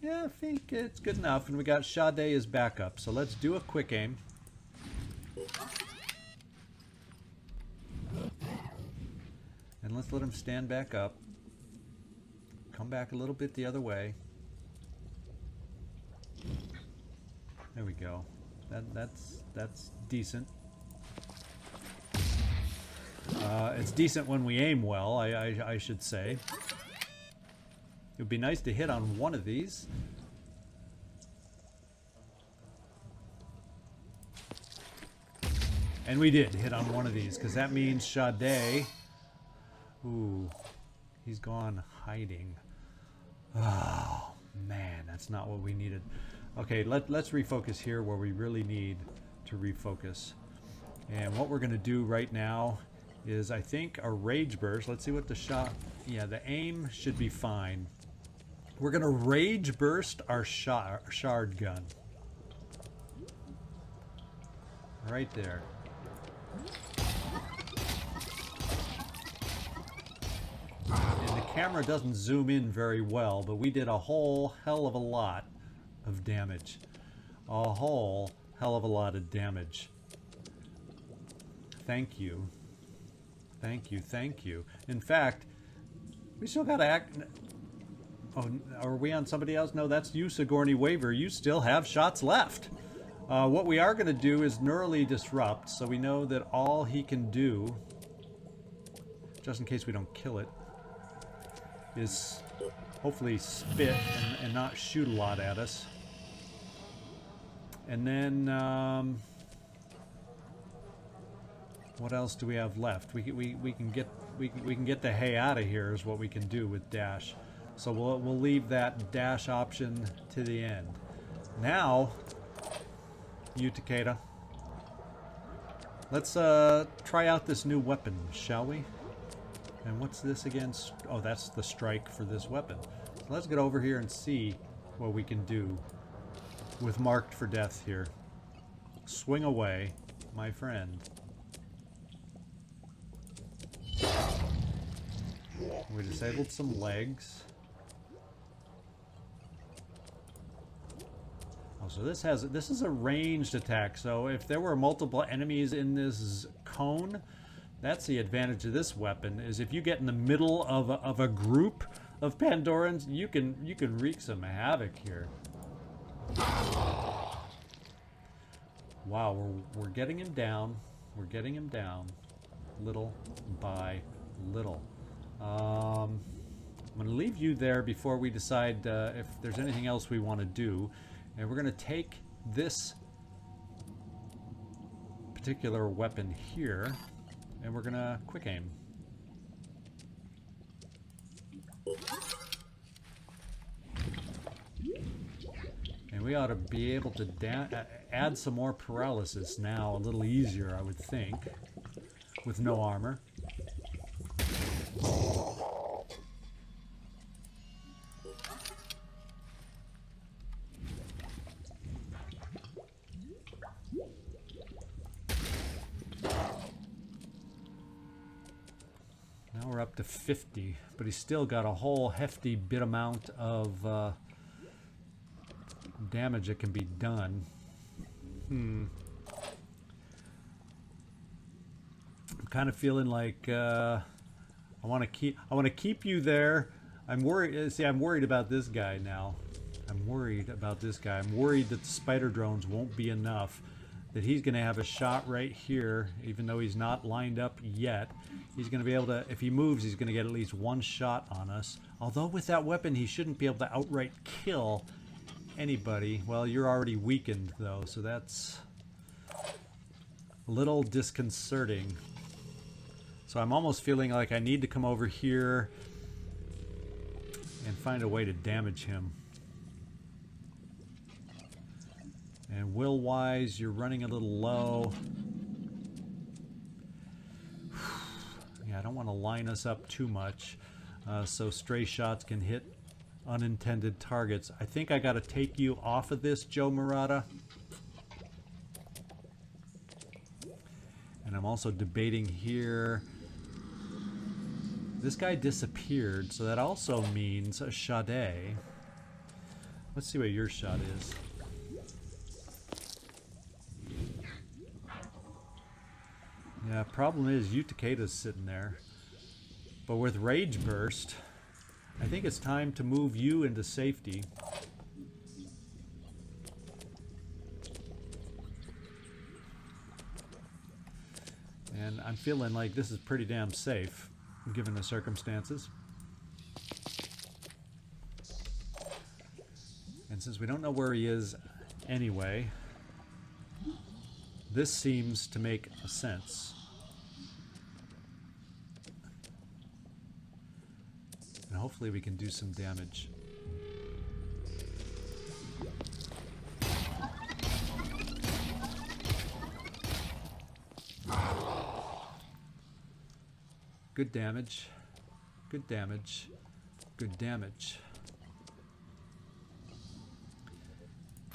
[SPEAKER 1] Yeah, I think it's good enough. And we got Sade as backup. So let's do a quick aim. And let's let him stand back up. Come back a little bit the other way. There we go. That's decent. It's decent when we aim well, I should say. It would be nice to hit on one of these. And we did hit on one of these, because that means Sade... Ooh, he's gone hiding. Oh, man, that's not what we needed. Okay, let's refocus here where we really need to refocus. And what we're going to do right now is, I think, a rage burst. Let's see what the shot... Yeah, the aim should be fine. We're going to rage burst our shard gun. Right there. And the camera doesn't zoom in very well, but we did a whole hell of a lot of damage. A whole hell of a lot of damage. Thank you. Thank you, thank you. In fact, we still gotta act... Oh, are we on somebody else? No, that's you, Sigourney Weaver. You still have shots left. What we are gonna do is neurally disrupt, so we know that all he can do, just in case we don't kill it, is hopefully spit and not shoot a lot at us. And then What else do we have left? We can get the hay out of here is what we can do with dash. So we'll leave that dash option to the end. Now, you Takeda, let's try out this new weapon, shall we? And what's this again? Oh, that's the strike for this weapon. So let's get over here and see what we can do with Marked for Death here. Swing away, my friend. We disabled some legs. Oh, so this is a ranged attack. So if there were multiple enemies in this cone, that's the advantage of this weapon. Is if you get in the middle of a group of Pandorans, you can wreak some havoc here. Wow, we're getting him down. We're getting him down, little by little. I'm going to leave you there before we decide if there's anything else we want to do. And we're going to take this particular weapon here, and we're going to quick aim. And we ought to be able to add some more paralysis now, a little easier, I would think, with no armor. Now we're up to 50, but he's still got a whole hefty bit amount of damage that can be done. I'm kind of feeling like I want to keep you there. I'm worried. See, I'm worried about this guy now. I'm worried about this guy. I'm worried that the spider drones won't be enough. That he's going to have a shot right here, even though he's not lined up yet. He's going to be able to, if he moves, he's going to get at least one shot on us. Although with that weapon, he shouldn't be able to outright kill anybody. Well, you're already weakened, though, so that's a little disconcerting. So I'm almost feeling like I need to come over here and find a way to damage him. And will-wise, you're running a little low. Yeah, I don't want to line us up too much, so stray shots can hit unintended targets. I think I got to take you off of this, Joe Murata. And I'm also debating here. This guy disappeared, so that also means a Sade. Let's see what your shot is. Yeah, problem is you Takeda's sitting there. But with Rage Burst, I think it's time to move you into safety. And I'm feeling like this is pretty damn safe, given the circumstances. And since we don't know where he is anyway, this seems to make sense. And hopefully we can do some damage. Good damage. Good damage. Good damage.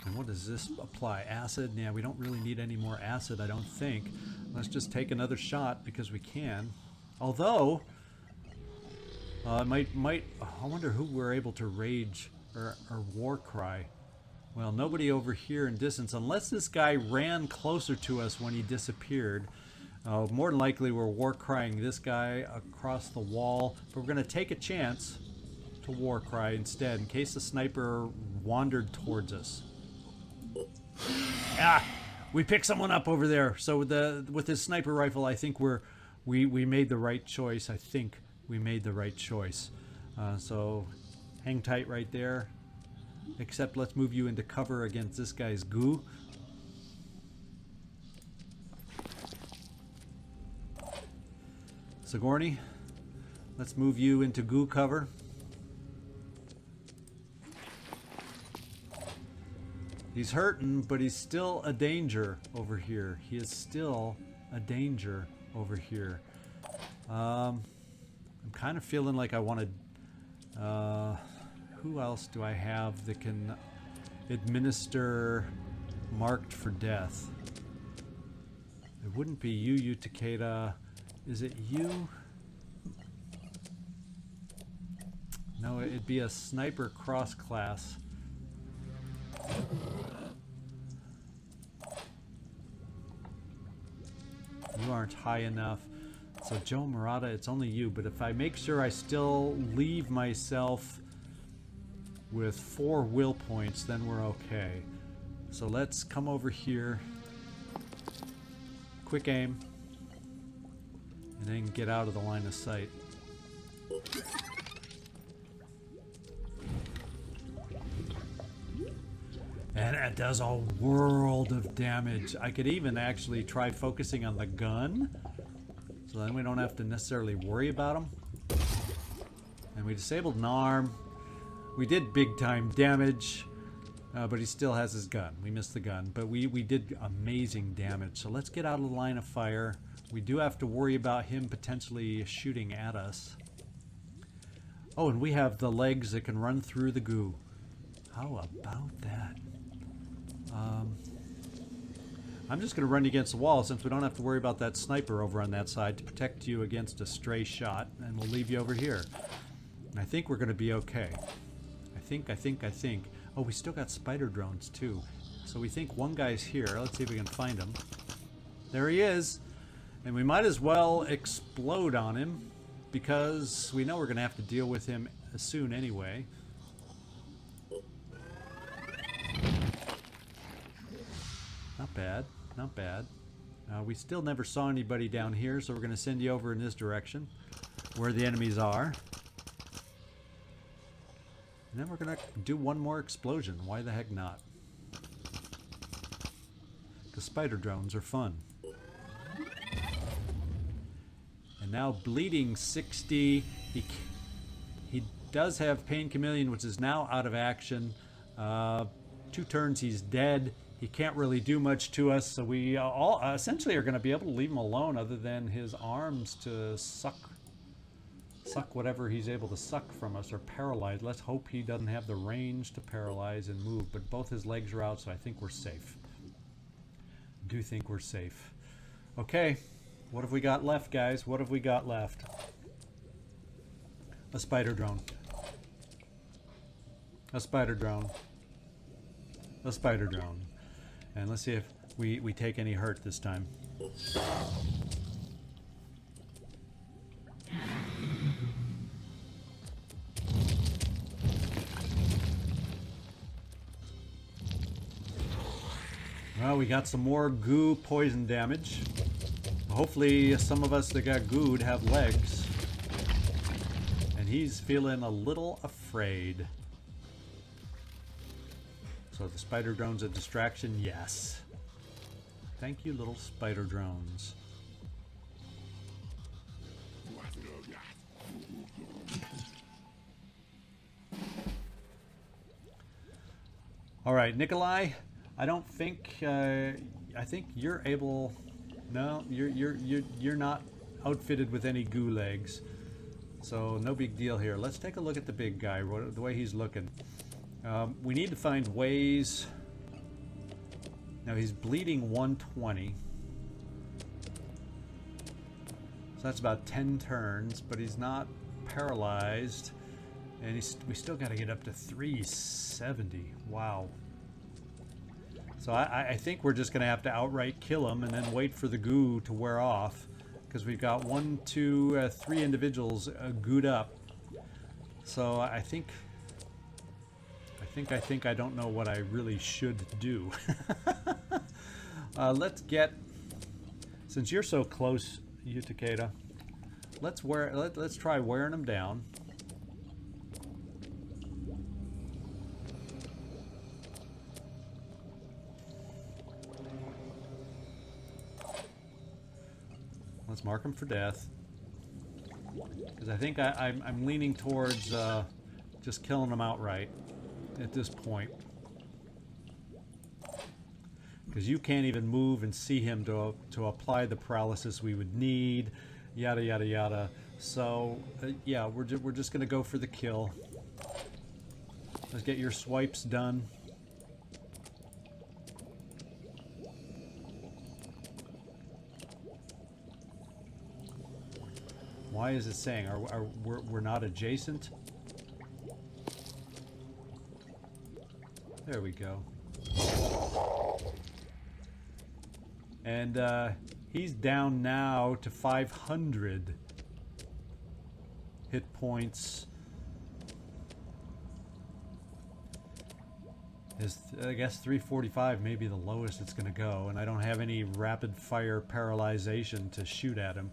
[SPEAKER 1] And what does this apply? Acid? Yeah, we don't really need any more acid, I don't think. Let's just take another shot because we can. Although, I wonder who we're able to rage or war cry. Well, nobody over here in distance, unless this guy ran closer to us when he disappeared. More than likely we're war crying this guy across the wall, but we're going to take a chance to war cry instead in case the sniper wandered towards us. Ah, we picked someone up over there. So with his sniper rifle, I think we made the right choice. I think we made the right choice. So hang tight right there. Except let's move you into cover against this guy's goo. Sigourney, let's move you into goo cover. He's hurting, but he's still a danger over here. He is still a danger over here. I'm kind of feeling like I want to... who else do I have that can administer marked for death? It wouldn't be you, Takeda. Is it you? No, it'd be a sniper cross class. You aren't high enough. So Joe Murata, it's only you. But if I make sure I still leave myself with 4 will points, then we're okay. So let's come over here. Quick aim. And then get out of the line of sight. And it does a world of damage. I could even actually try focusing on the gun, so then we don't have to necessarily worry about them. And we disabled an arm. We did big time damage, but he still has his gun. We missed the gun, but we did amazing damage. So let's get out of the line of fire. We do have to worry about him potentially shooting at us. Oh, and we have the legs that can run through the goo. How about that? I'm just going to run you against the wall since we don't have to worry about that sniper over on that side to protect you against a stray shot, and we'll leave you over here. And I think we're going to be okay. I think. Oh, we still got spider drones too. So we think one guy's here. Let's see if we can find him. There he is. And we might as well explode on him because we know we're going to have to deal with him soon anyway. Not bad, not bad. We still never saw anybody down here, so we're going to send you over in this direction where the enemies are. And then we're going to do one more explosion. Why the heck not? The spider drones are fun. And now bleeding 60. He does have Pain Chameleon, which is now out of action. 2 turns, he's dead. He can't really do much to us, so we all essentially are going to be able to leave him alone other than his arms to suck whatever he's able to suck from us or paralyze. Let's hope he doesn't have the range to paralyze and move, but both his legs are out, so I think we're safe. I do think we're safe. Okay, what have we got left, guys? What have we got left? A spider drone. A spider drone. A spider drone. And let's see if we take any hurt this time. Well, we got some more goo poison damage. Hopefully some of us that got gooed have legs. And he's feeling a little afraid. So the spider drone's a distraction? Yes. Thank you, little spider drones. All right, Nikolai, I don't think I think you're able. No, you're not outfitted with any goo legs. So no big deal here. Let's take a look at the big guy, the way he's looking. We need to find ways. Now he's bleeding 120. So that's about 10 turns, but he's not paralyzed. And we still got to get up to 370. Wow. So I think we're just going to have to outright kill him and then wait for the goo to wear off. Because we've got 1, 2, 3 individuals gooed up. So I think I don't know what I really should do. Let's get, since you're so close, you Takeda, let's try wearing them down. Let's mark them for death. Because I think I'm leaning towards just killing them outright at this point. Because you can't even move and see him to apply the paralysis we would need, yada yada yada. So yeah, we're just gonna go for the kill. Let's get your swipes done. Why is it saying we're not adjacent? There we go. And he's down now to 500 hit points. I guess 345 may be the lowest it's going to go, and I don't have any rapid fire paralyzation to shoot at him.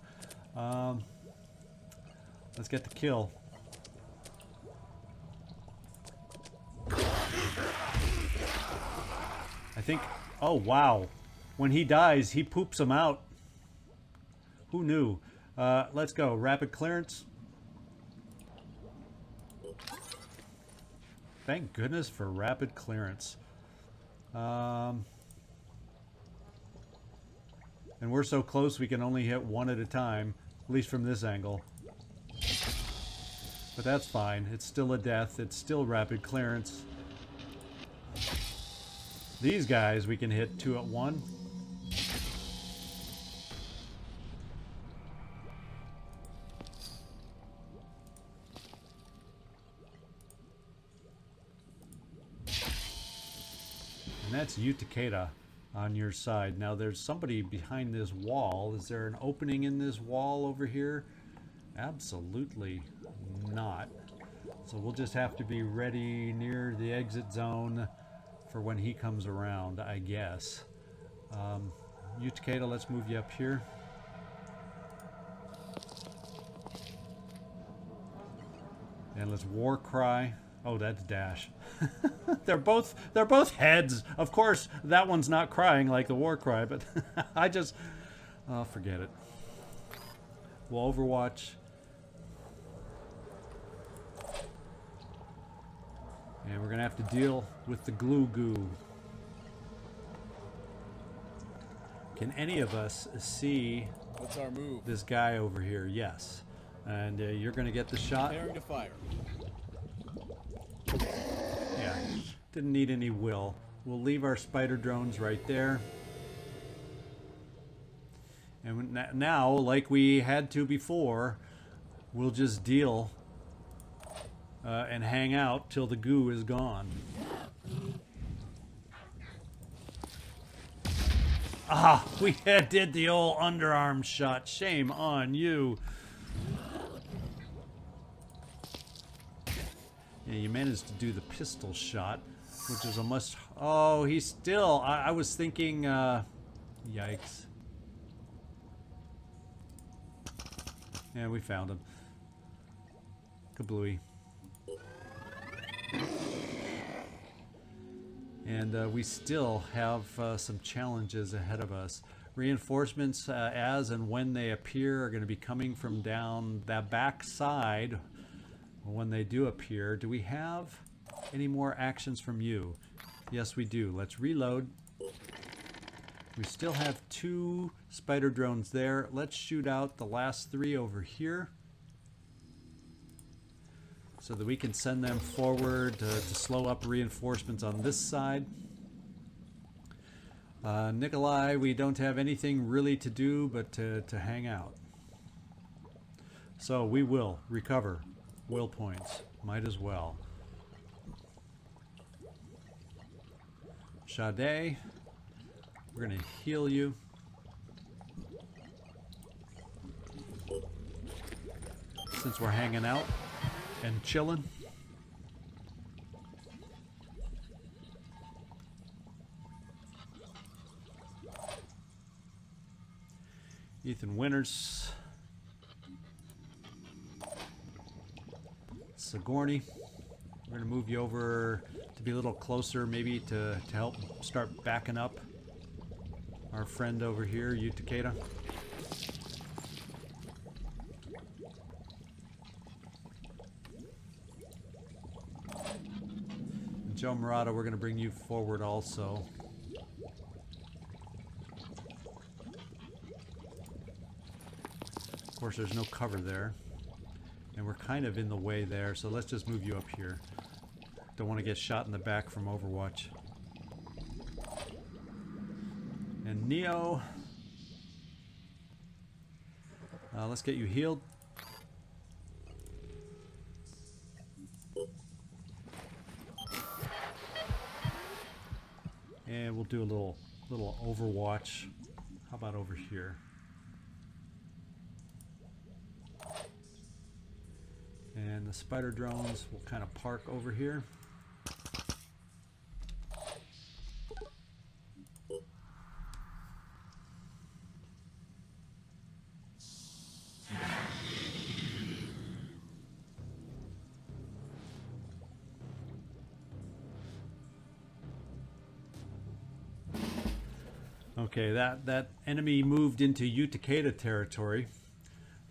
[SPEAKER 1] Let's get the kill. I think... Oh, wow. When he dies, he poops them out. Who knew? Let's go. Rapid clearance. Thank goodness for rapid clearance. And we're so close we can only hit one at a time, at least from this angle. But that's fine. It's still a death. It's still rapid clearance. These guys we can hit 2 at 1. And that's Utakeda on your side. Now there's somebody behind this wall. Is there an opening in this wall over here? Absolutely not. So we'll just have to be ready near the exit zone for when he comes around, I guess. Utakeda, let's move you up here. And let's war cry. Oh, that's dash. They're both heads. Of course, that one's not crying like the war cry, but I just... Oh, forget it. We'll overwatch. And we're going to have to deal with the glue goo. Can any of us see...
[SPEAKER 2] What's our move?
[SPEAKER 1] This guy over here? Yes. And you're going to get the shot.
[SPEAKER 2] Preparing to fire.
[SPEAKER 1] Yeah, didn't need any will. We'll leave our spider drones right there. And now, like we had to before, we'll just deal and hang out till the goo is gone. Ah, we did the old underarm shot. Shame on you. Yeah, you managed to do the pistol shot, which is a must. Oh, he's still... I was thinking... yikes. Yeah, we found him. Kablooey. And we still have some challenges ahead of us. Reinforcements, as and when they appear, are going to be coming from down that back side. When they do appear, do we have any more actions from you? Yes, we do. Let's reload. We still have 2 spider drones there. Let's shoot out the last 3 over here so that we can send them forward to slow up reinforcements on this side. Nikolai, we don't have anything really to do but to hang out. So we will recover will points. Might as well. Sade, we're going to heal you. Since we're hanging out and chilling. Ethan Winters. Sigourney. We're going to move you over to be a little closer, maybe to help start backing up our friend over here, Utakeda. Joe Murata, we're going to bring you forward also. Of course, there's no cover there. And we're kind of in the way there, so let's just move you up here. Don't want to get shot in the back from Overwatch. And Neo, let's get you healed. And we'll do a little Overwatch. How about over here? And the spider drones will kind of park over here. Okay, that enemy moved into Utakeda territory.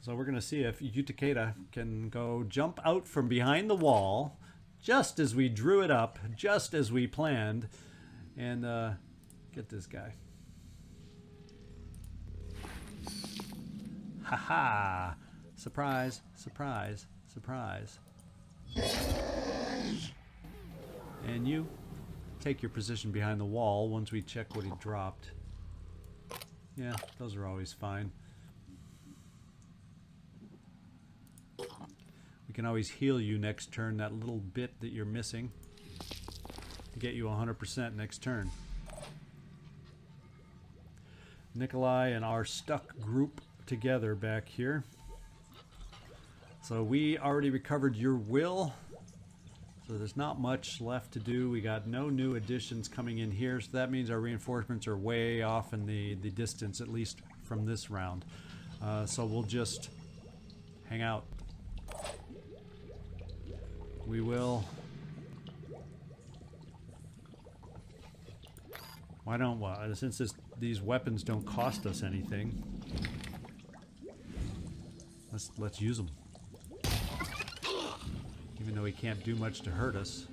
[SPEAKER 1] So we're going to see if Utakeda can go jump out from behind the wall, just as we drew it up, just as we planned, and get this guy. Ha-ha! Surprise, surprise, surprise. And you take your position behind the wall once we check what he dropped. Yeah, those are always fine. We can always heal you next turn, that little bit that you're missing, to get you 100% next turn. Nikolai and our stuck group together back here. So we already recovered your will, so there's not much left to do. We got no new additions coming in here, so that means our reinforcements are way off in the distance, at least from this round. So we'll just hang out. We will. Why don't, well, since these weapons don't cost us anything, let's use them. Even though he can't do much to hurt us.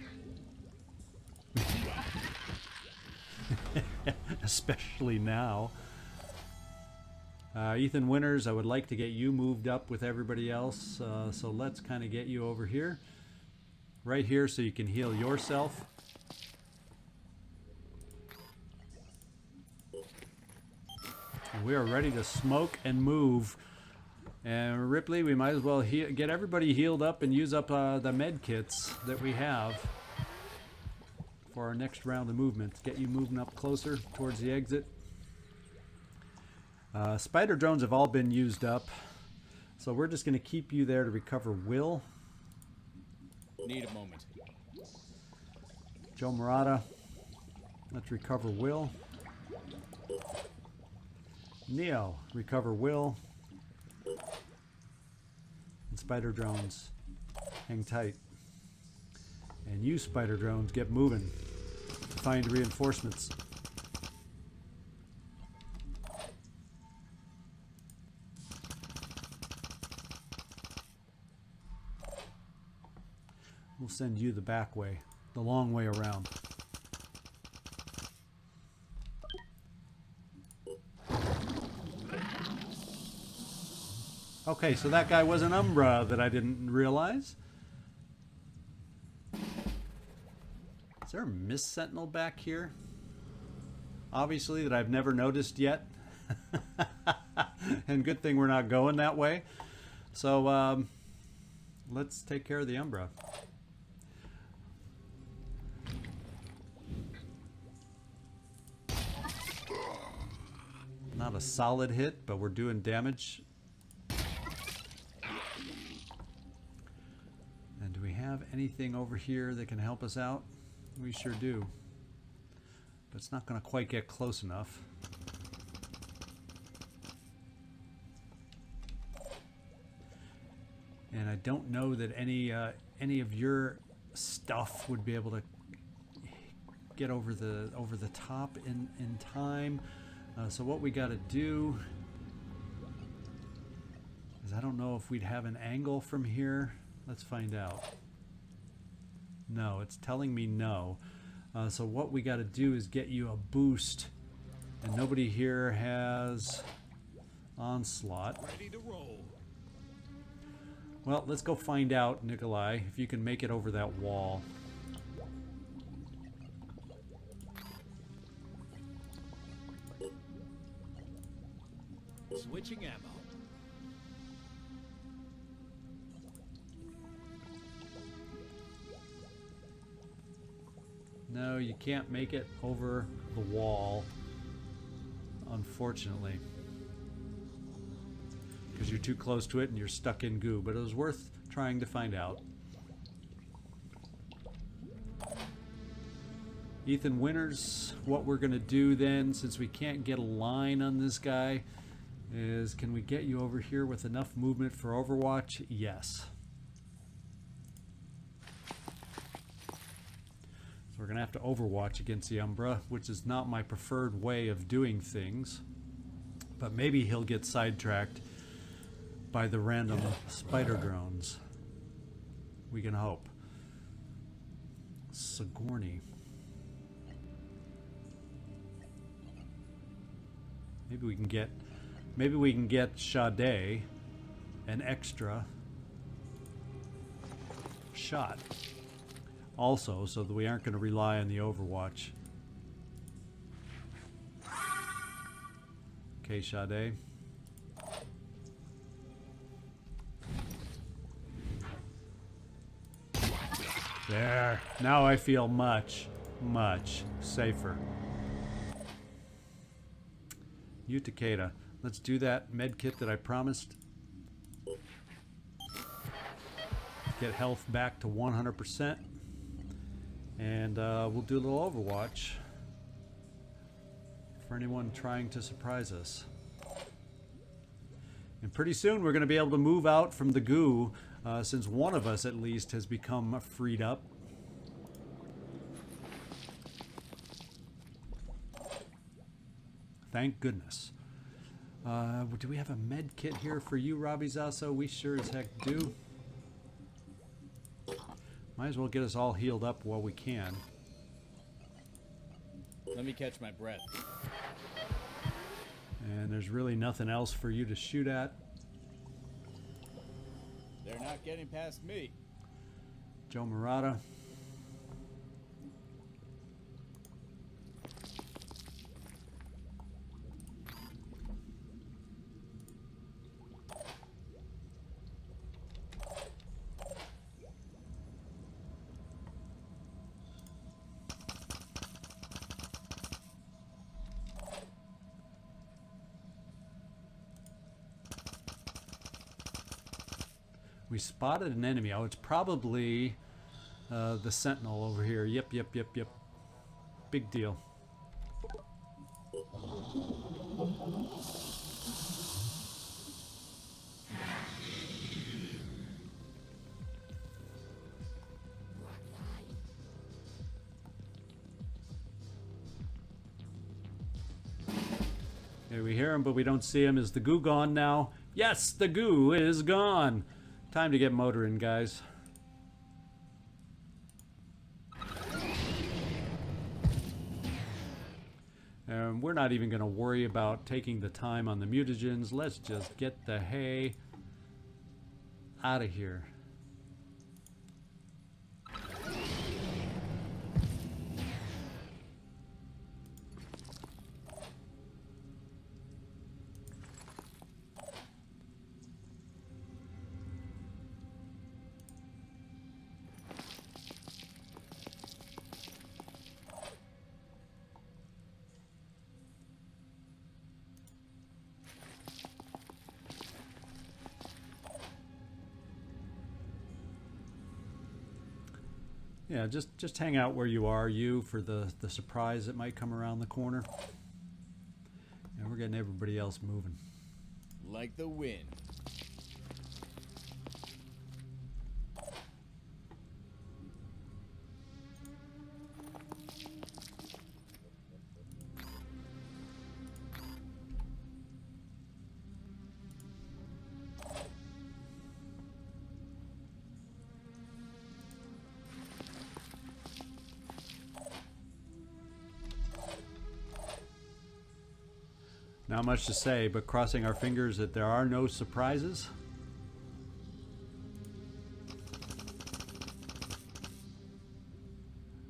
[SPEAKER 1] Especially now. Ethan Winters, I would like to get you moved up with everybody else, so let's kind of get you over here. Right here so you can heal yourself. And we are ready to smoke and move. And Ripley, we might as well get everybody healed up and use up the med kits that we have for our next round of movement. Get you moving up closer towards the exit. Spider drones have all been used up, so we're just going to keep you there to recover will.
[SPEAKER 2] Need a moment.
[SPEAKER 1] Joe Murata, let's recover will. Neo, recover will. And spider drones, hang tight. And you spider drones, get moving. Find reinforcements. We'll send you the back way, the long way around. Okay, so that guy was an Umbra that I didn't realize. Is there a Mist Sentinel back here? Obviously, that I've never noticed yet. And good thing we're not going that way. So, let's take care of the Umbra. Not a solid hit, but we're doing damage. And do we have anything over here that can help us out? We sure do. But it's not going to quite get close enough. And I don't know that any of your stuff would be able to get over the top in time. So what we got to do is, I don't know if we'd have an angle from here. Let's find out. No, it's telling me no. So what we got to do is get you a boost. And nobody here has onslaught.
[SPEAKER 2] Ready to roll.
[SPEAKER 1] Well, let's go find out, Nikolai, if you can make it over that wall.
[SPEAKER 2] Switching ammo.
[SPEAKER 1] No, you can't make it over the wall, unfortunately. Because you're too close to it and you're stuck in goo, but it was worth trying to find out. Ethan Winters, what we're going to do then, since we can't get a line on this guy, is can we get you over here with enough movement for Overwatch? Yes. So we're going to have to Overwatch against the Umbra, which is not my preferred way of doing things. But maybe he'll get sidetracked by the random spider drones. We can hope. Sigourney. Maybe we can get Sade an extra shot. Also, so that we aren't going to rely on the Overwatch. Okay, Sade. There. Now I feel much, much safer. You, Takeda. Let's do that med kit that I promised. Get health back to 100%. And we'll do a little Overwatch for anyone trying to surprise us. And pretty soon we're going to be able to move out from the goo, since one of us at least has become freed up. Thank goodness. Do we have a med kit here for you, Robbie Zasso? We sure as heck do. Might as well get us all healed up while we can.
[SPEAKER 2] Let me catch my breath.
[SPEAKER 1] And there's really nothing else for you to shoot at.
[SPEAKER 2] They're not getting past me.
[SPEAKER 1] Joe Murata. We spotted an enemy. Oh, it's probably the Sentinel over here. Yep. Big deal. Here we hear him, but we don't see him. Is the goo gone now? Yes, the goo is gone. Time to get motoring, guys. We're not even going to worry about taking the time on the mutagens. Let's just get the hay out of here. Yeah, just hang out where you are, for the surprise that might come around the corner. And we're getting everybody else moving.
[SPEAKER 2] Like the wind.
[SPEAKER 1] Not much to say, but crossing our fingers that there are no surprises.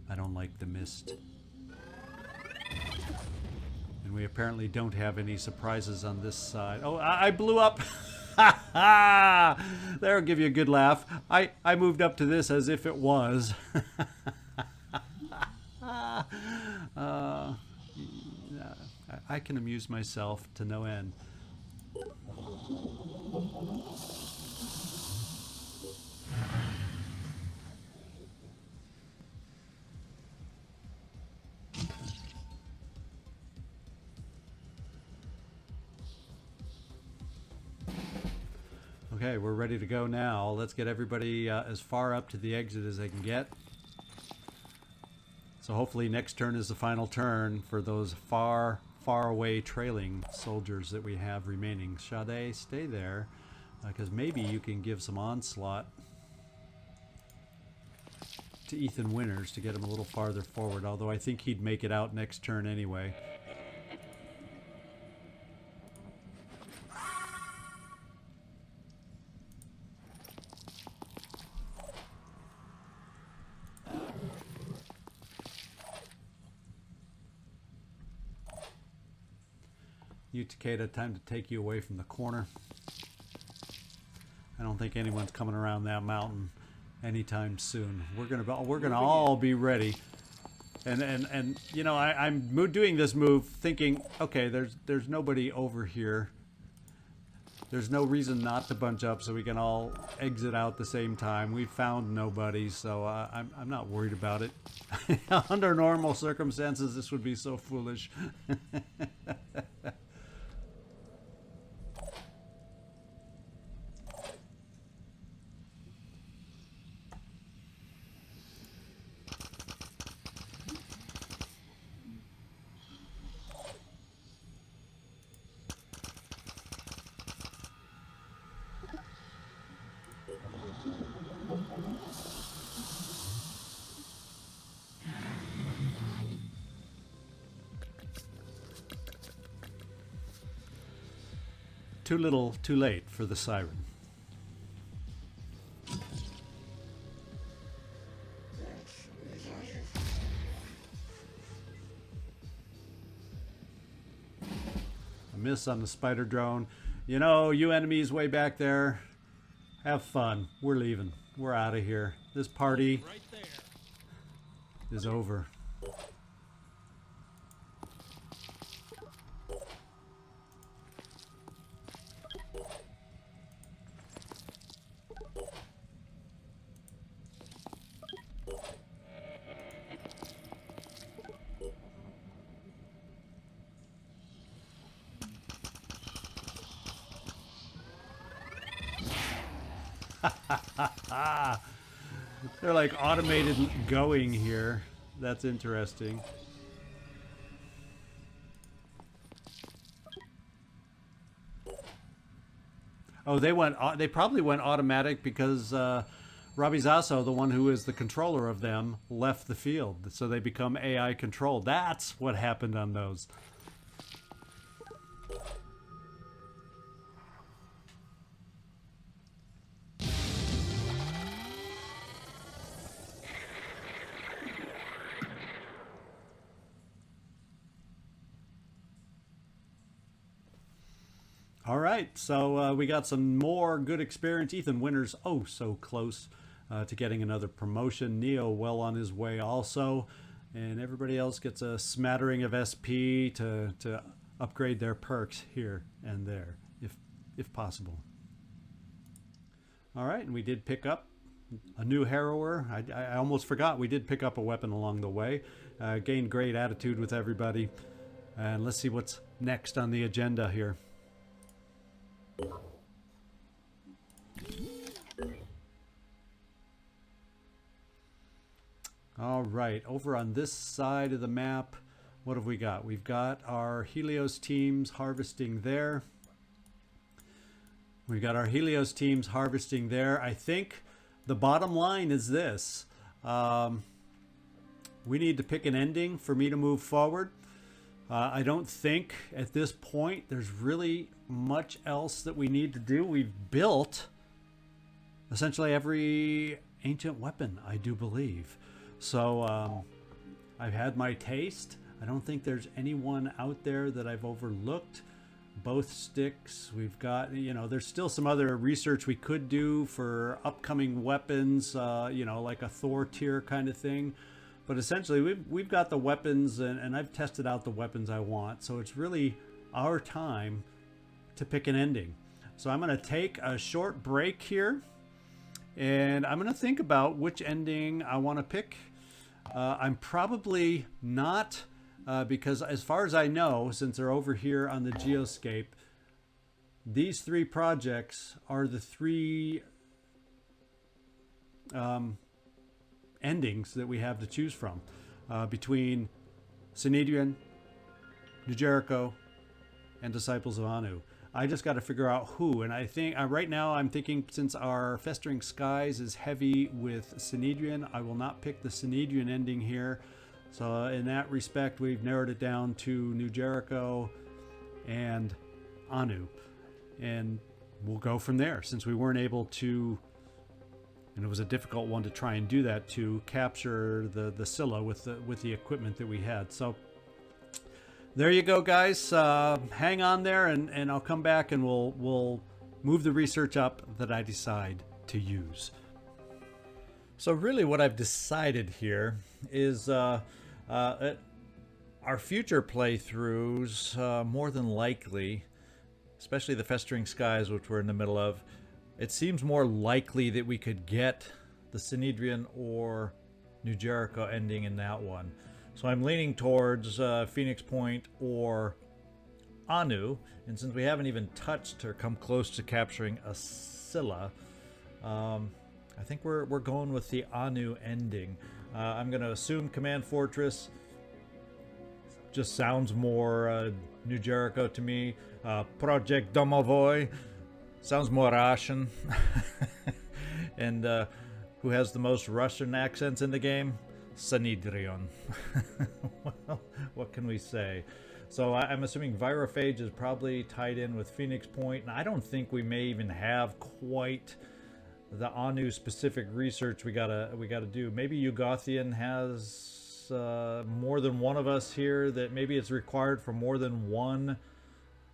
[SPEAKER 1] I don't like the mist. And we apparently don't have any surprises on this side. Oh, I blew up! Ha ha! That'll give you a good laugh. I moved up to this as if it was. I can amuse myself to no end. Okay, we're ready to go now. Let's get everybody as far up to the exit as they can get. So hopefully next turn is the final turn for those far away trailing soldiers that we have remaining. Sade, stay there, because maybe you can give some onslaught to Ethan Winters to get him a little farther forward, although I think he'd make it out next turn anyway. You, Takeda, time to take you away from the corner. I don't think anyone's coming around that mountain anytime soon. We're gonna all be ready. And you know, I'm doing this move thinking, okay, there's nobody over here. There's no reason not to bunch up so we can all exit out at the same time. We found nobody, so I'm not worried about it. Under normal circumstances, this would be so foolish. Too little, too late for the siren. A miss on the spider drone. You know, you enemies way back there, have fun. We're leaving. We're out of here. This party is over. They're like automated going here. That's interesting. Oh, they probably went automatic because Rabizaso, the one who is the controller of them, left the field. So they become AI controlled. That's what happened on those. All right, so we got some more good experience. Ethan Winters, oh, so close to getting another promotion. Neo well on his way also. And everybody else gets a smattering of SP to upgrade their perks here and there, if possible. All right, and we did pick up a new harrower. I almost forgot we did pick up a weapon along the way. Gained great attitude with everybody. And let's see what's next on the agenda here. All right, over on this side of the map, what have we got? We've got our Helios teams harvesting there. We've got our Helios teams harvesting there. I think the bottom line is this. We need to pick an ending for me to move forward. I don't think at this point there's really much else that we need to do. We've built essentially every ancient weapon, I do believe. So I've had my taste. I don't think there's anyone out there that I've overlooked. Both sticks. We've got, you know, there's still some other research we could do for upcoming weapons, you know, like a Thor tier kind of thing. But essentially, we've got the weapons, and I've tested out the weapons I want. So it's really our time to pick an ending. So I'm going to take a short break here, and I'm going to think about which ending I want to pick. I'm probably not, because as far as I know, since they're over here on the geoscape, these 3 projects are the 3 endings that we have to choose from, between Sanhedrin, New Jericho, and Disciples of Anu. I just got to figure out who, and I think right now I'm thinking, since our Festering Skies is heavy with Sanhedrin, I will not pick the Sanhedrin ending here. So in that respect, we've narrowed it down to New Jericho and Anu, and we'll go from there, since we weren't able to, and it was a difficult one to try and do that, to capture the Scylla with the equipment that we had. So there you go, guys. Hang on there, and I'll come back and we'll move the research up that I decide to use. So really what I've decided here is our future playthroughs, more than likely, especially the Festering Skies, which we're in the middle of, it seems more likely that we could get the Sanhedrin or New Jericho ending in that one. So I'm leaning towards Phoenix Point or Anu, and since we haven't even touched or come close to capturing a Scylla, I think we're going with the Anu ending. I'm going to assume Command Fortress just sounds more New Jericho to me. Project Domovoy sounds more Russian. And who has the most Russian accents in the game? Sanhedrin. Well, what can we say? So I'm assuming Virophage is probably tied in with Phoenix Point, and I don't think we may even have quite the Anu specific research we gotta do. Maybe Ugothian has more than one of us here, that maybe it's required for more than one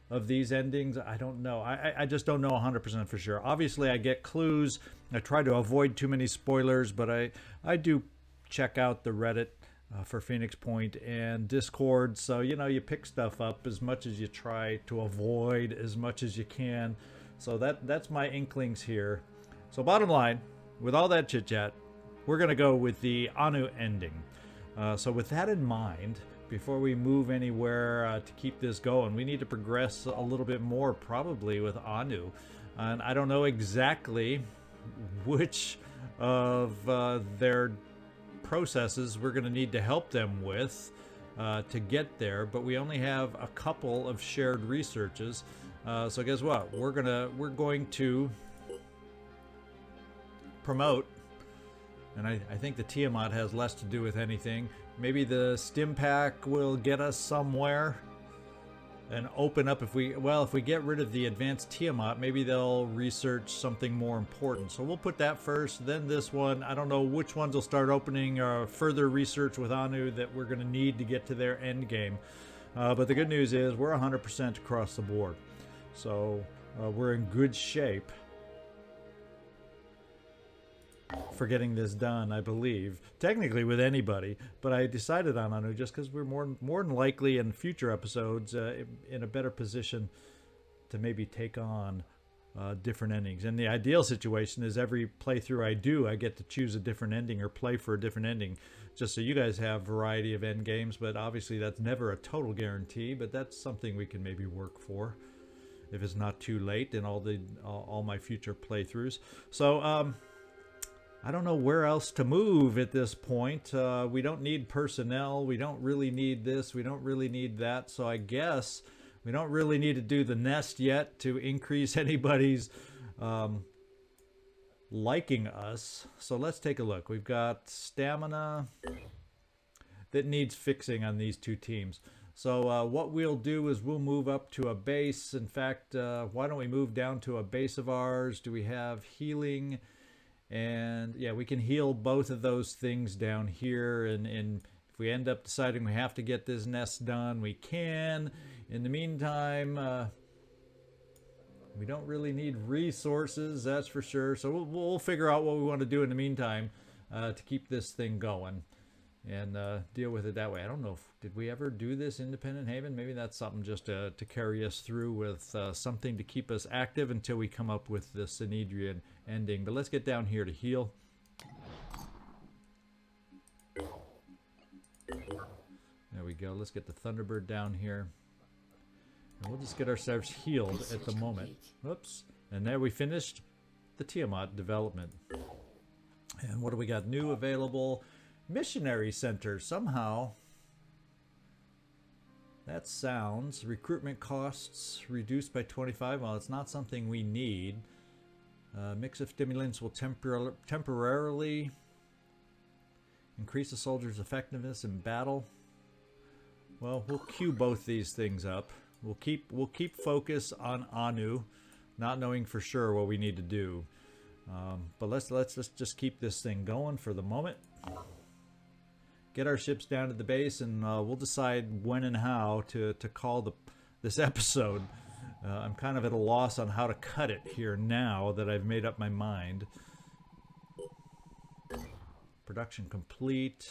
[SPEAKER 1] of these endings. I don't know. I just don't know 100% for sure. Obviously, I get clues. I try to avoid too many spoilers, but I do check out the Reddit for Phoenix Point and Discord. So, you know, you pick stuff up as much as you try to avoid as much as you can. So that's my inklings here. So bottom line, with all that chit-chat, we're going to go with the Anu ending. So with that in mind, before we move anywhere to keep this going, we need to progress a little bit more, probably with Anu. And I don't know exactly which of their processes we're going to need to help them with to get there, but we only have a couple of shared researches. So guess what? We're going to promote, and I think the Tiamat has less to do with anything. Maybe the stim pack will get us somewhere and open up. If we get rid of the advanced Tiamat, maybe they'll research something more important. So we'll put that first, then this one. I don't know which ones will start opening further research with Anu that we're going to need to get to their end game. But the good news is we're 100% across the board. So we're in good shape for getting this done, I believe. Technically with anybody, but I decided on Anu just because we're more than likely in future episodes in a better position to maybe take on different endings. And the ideal situation is every playthrough I do, I get to choose a different ending or play for a different ending, just so you guys have variety of end games. But obviously that's never a total guarantee, but that's something we can maybe work for if it's not too late in all my future playthroughs. So I don't know where else to move at this point. We don't need personnel. We don't really need this. We don't really need that. So I guess we don't really need to do the nest yet to increase anybody's liking us. So let's take a look. We've got stamina that needs fixing on these two teams. So what we'll do is we'll move up to a base. In fact, why don't we move down to a base of ours? Do we have healing? And yeah, we can heal both of those things down here. And if we end up deciding we have to get this nest done, we can. In the meantime, we don't really need resources, that's for sure. So we'll figure out what we want to do in the meantime to keep this thing going and deal with it that way. I don't know, did we ever do this Independent Haven? Maybe that's something just to carry us through with something to keep us active until we come up with the Synedrian ending. But let's get down here to heal. There we go. Let's get the Thunderbird down here. And we'll just get ourselves healed at the moment. Whoops. And there we finished the Tiamat development. And what do we got new available? Missionary Center. Somehow that sounds recruitment costs reduced by 25. Well, it's not something we need. Mix of stimulants will temporarily increase the soldier's effectiveness in battle. Well, we'll queue both these things up. We'll keep focus on Anu, not knowing for sure what we need to do. But let's just keep this thing going for the moment. Get our ships down to the base, and we'll decide when and how to call this episode. I'm kind of at a loss on how to cut it here now that I've made up my mind. Production complete.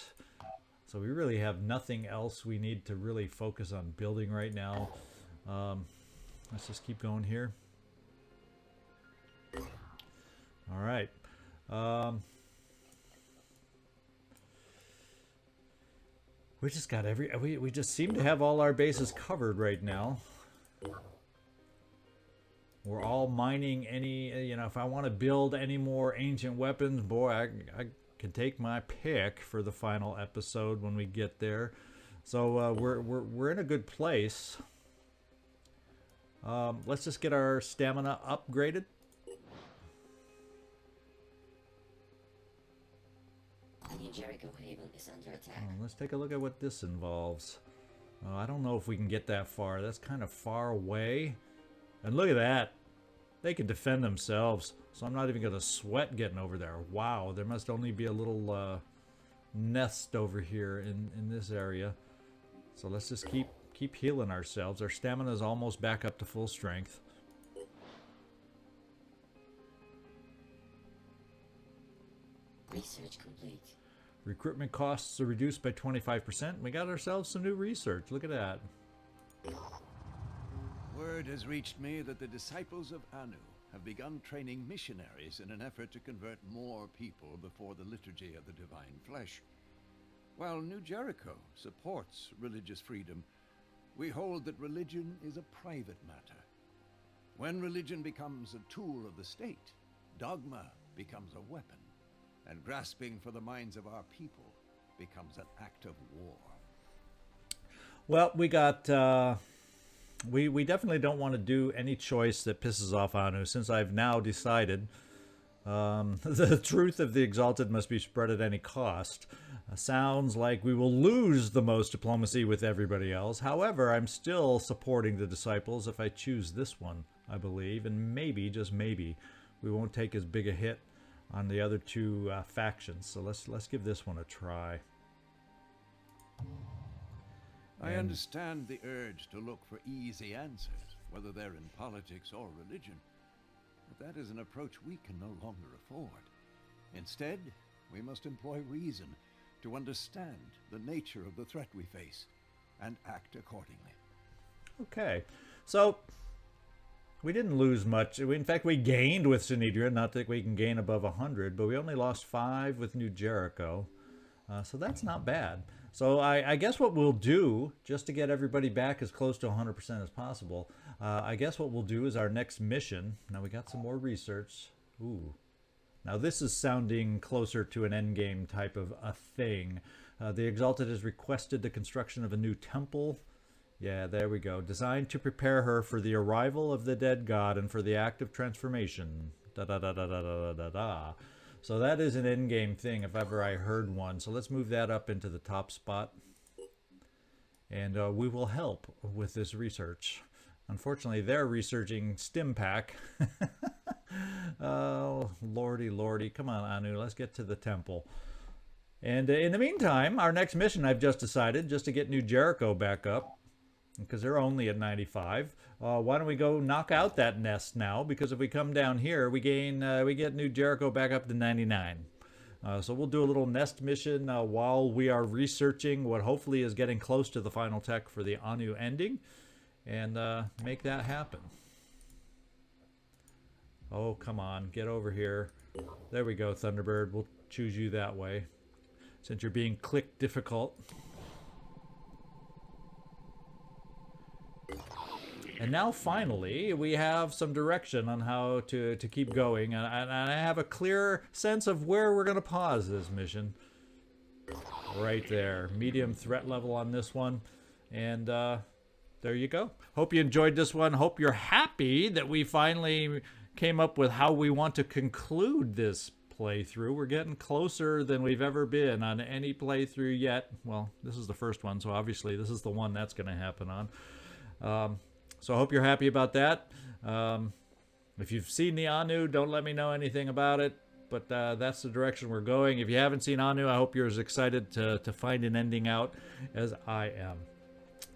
[SPEAKER 1] So we really have nothing else we need to really focus on building right now. Let's just keep going here. All right. We just got we just seem to have all our bases covered right now. We're all mining any, you know, if I want to build any more ancient weapons, boy, I can take my pick for the final episode when we get there. So we're in a good place. Let's just get our stamina upgraded.
[SPEAKER 3] The new Jericho Haven is under attack.
[SPEAKER 1] Let's take a look at what this involves. I don't know if we can get that far. That's kind of far away. And look at that. They can defend themselves. So I'm not even going to sweat getting over there. Wow, there must only be a little nest over here in this area. So let's just keep healing ourselves. Our stamina is almost back up to full strength.
[SPEAKER 3] Research complete.
[SPEAKER 1] Recruitment costs are reduced by 25%. We got ourselves some new research. Look at that.
[SPEAKER 4] Word has reached me that the disciples of Anu have begun training missionaries in an effort to convert more people before the liturgy of the divine flesh. While New Jericho supports religious freedom, we hold that religion is a private matter. When religion becomes a tool of the state, dogma becomes a weapon, and grasping for the minds of our people becomes an act of war.
[SPEAKER 1] Well, we got... We definitely don't want to do any choice that pisses off Anu, since I've now decided the truth of the Exalted must be spread at any cost. Sounds like we will lose the most diplomacy with everybody else. However, I'm still supporting the disciples if I choose this one, I believe, and maybe, just maybe, we won't take as big a hit on the other two factions. So let's give this one a try.
[SPEAKER 4] I understand the urge to look for easy answers, whether they're in politics or religion. But that is an approach we can no longer afford. Instead, we must employ reason to understand the nature of the threat we face and act accordingly.
[SPEAKER 1] Okay, so we didn't lose much. In fact, we gained with Synedria. Not that we can gain above 100, but we only lost 5 with New Jericho. So that's not bad. So I guess what we'll do, just to get everybody back as close to 100% as possible, I guess what we'll do is our next mission. Now we got some more research. Ooh. Now this is sounding closer to an endgame type of a thing. The Exalted has requested the construction of a new temple. Yeah, there we go. Designed to prepare her for the arrival of the dead god and for the act of transformation. Da-da-da-da-da-da-da-da. So that is an endgame thing if ever I heard one. So let's move that up into the top spot. and we will help with this research. Unfortunately, they're researching stim pack. Oh, lordy, lordy. Come on, Anu, let's get to the temple. And in the meantime, our next mission, I've just decided, just to get New Jericho back up, because they're only at 95. Why don't we go knock out that nest now? Because if we come down here, we get New Jericho back up to 99. So we'll do a little nest mission while we are researching what hopefully is getting close to the final tech for the Anu ending, and make that happen. Oh, come on, get over here. There we go, Thunderbird. We'll choose you that way, since you're being click difficult. And now finally we have some direction on how to keep going, and I have a clear sense of where we're going to pause this mission. Right there, medium threat level on this one, and there you go. Hope you enjoyed this one. Hope you're happy that we finally came up with how we want to conclude this playthrough. We're getting closer than we've ever been on any playthrough yet. Well, this is the first one, so obviously this is the one that's going to happen on. So I hope you're happy about that. If you've seen the Anu, don't let me know anything about it, but that's the direction we're going. If you haven't seen Anu, I hope you're as excited to find an ending out as I am.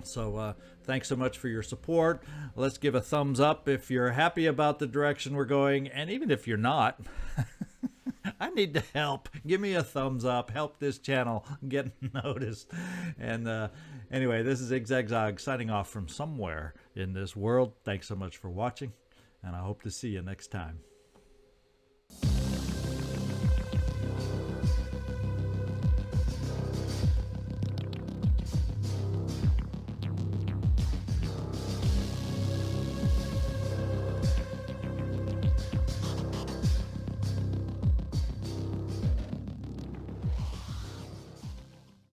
[SPEAKER 1] So thanks so much for your support. Let's give a thumbs up if you're happy about the direction we're going, and even if you're not, I need the help. Give me a thumbs up. Help this channel get noticed. And anyway, this is ZigZagZog signing off from somewhere in this world. Thanks so much for watching, and I hope to see you next time.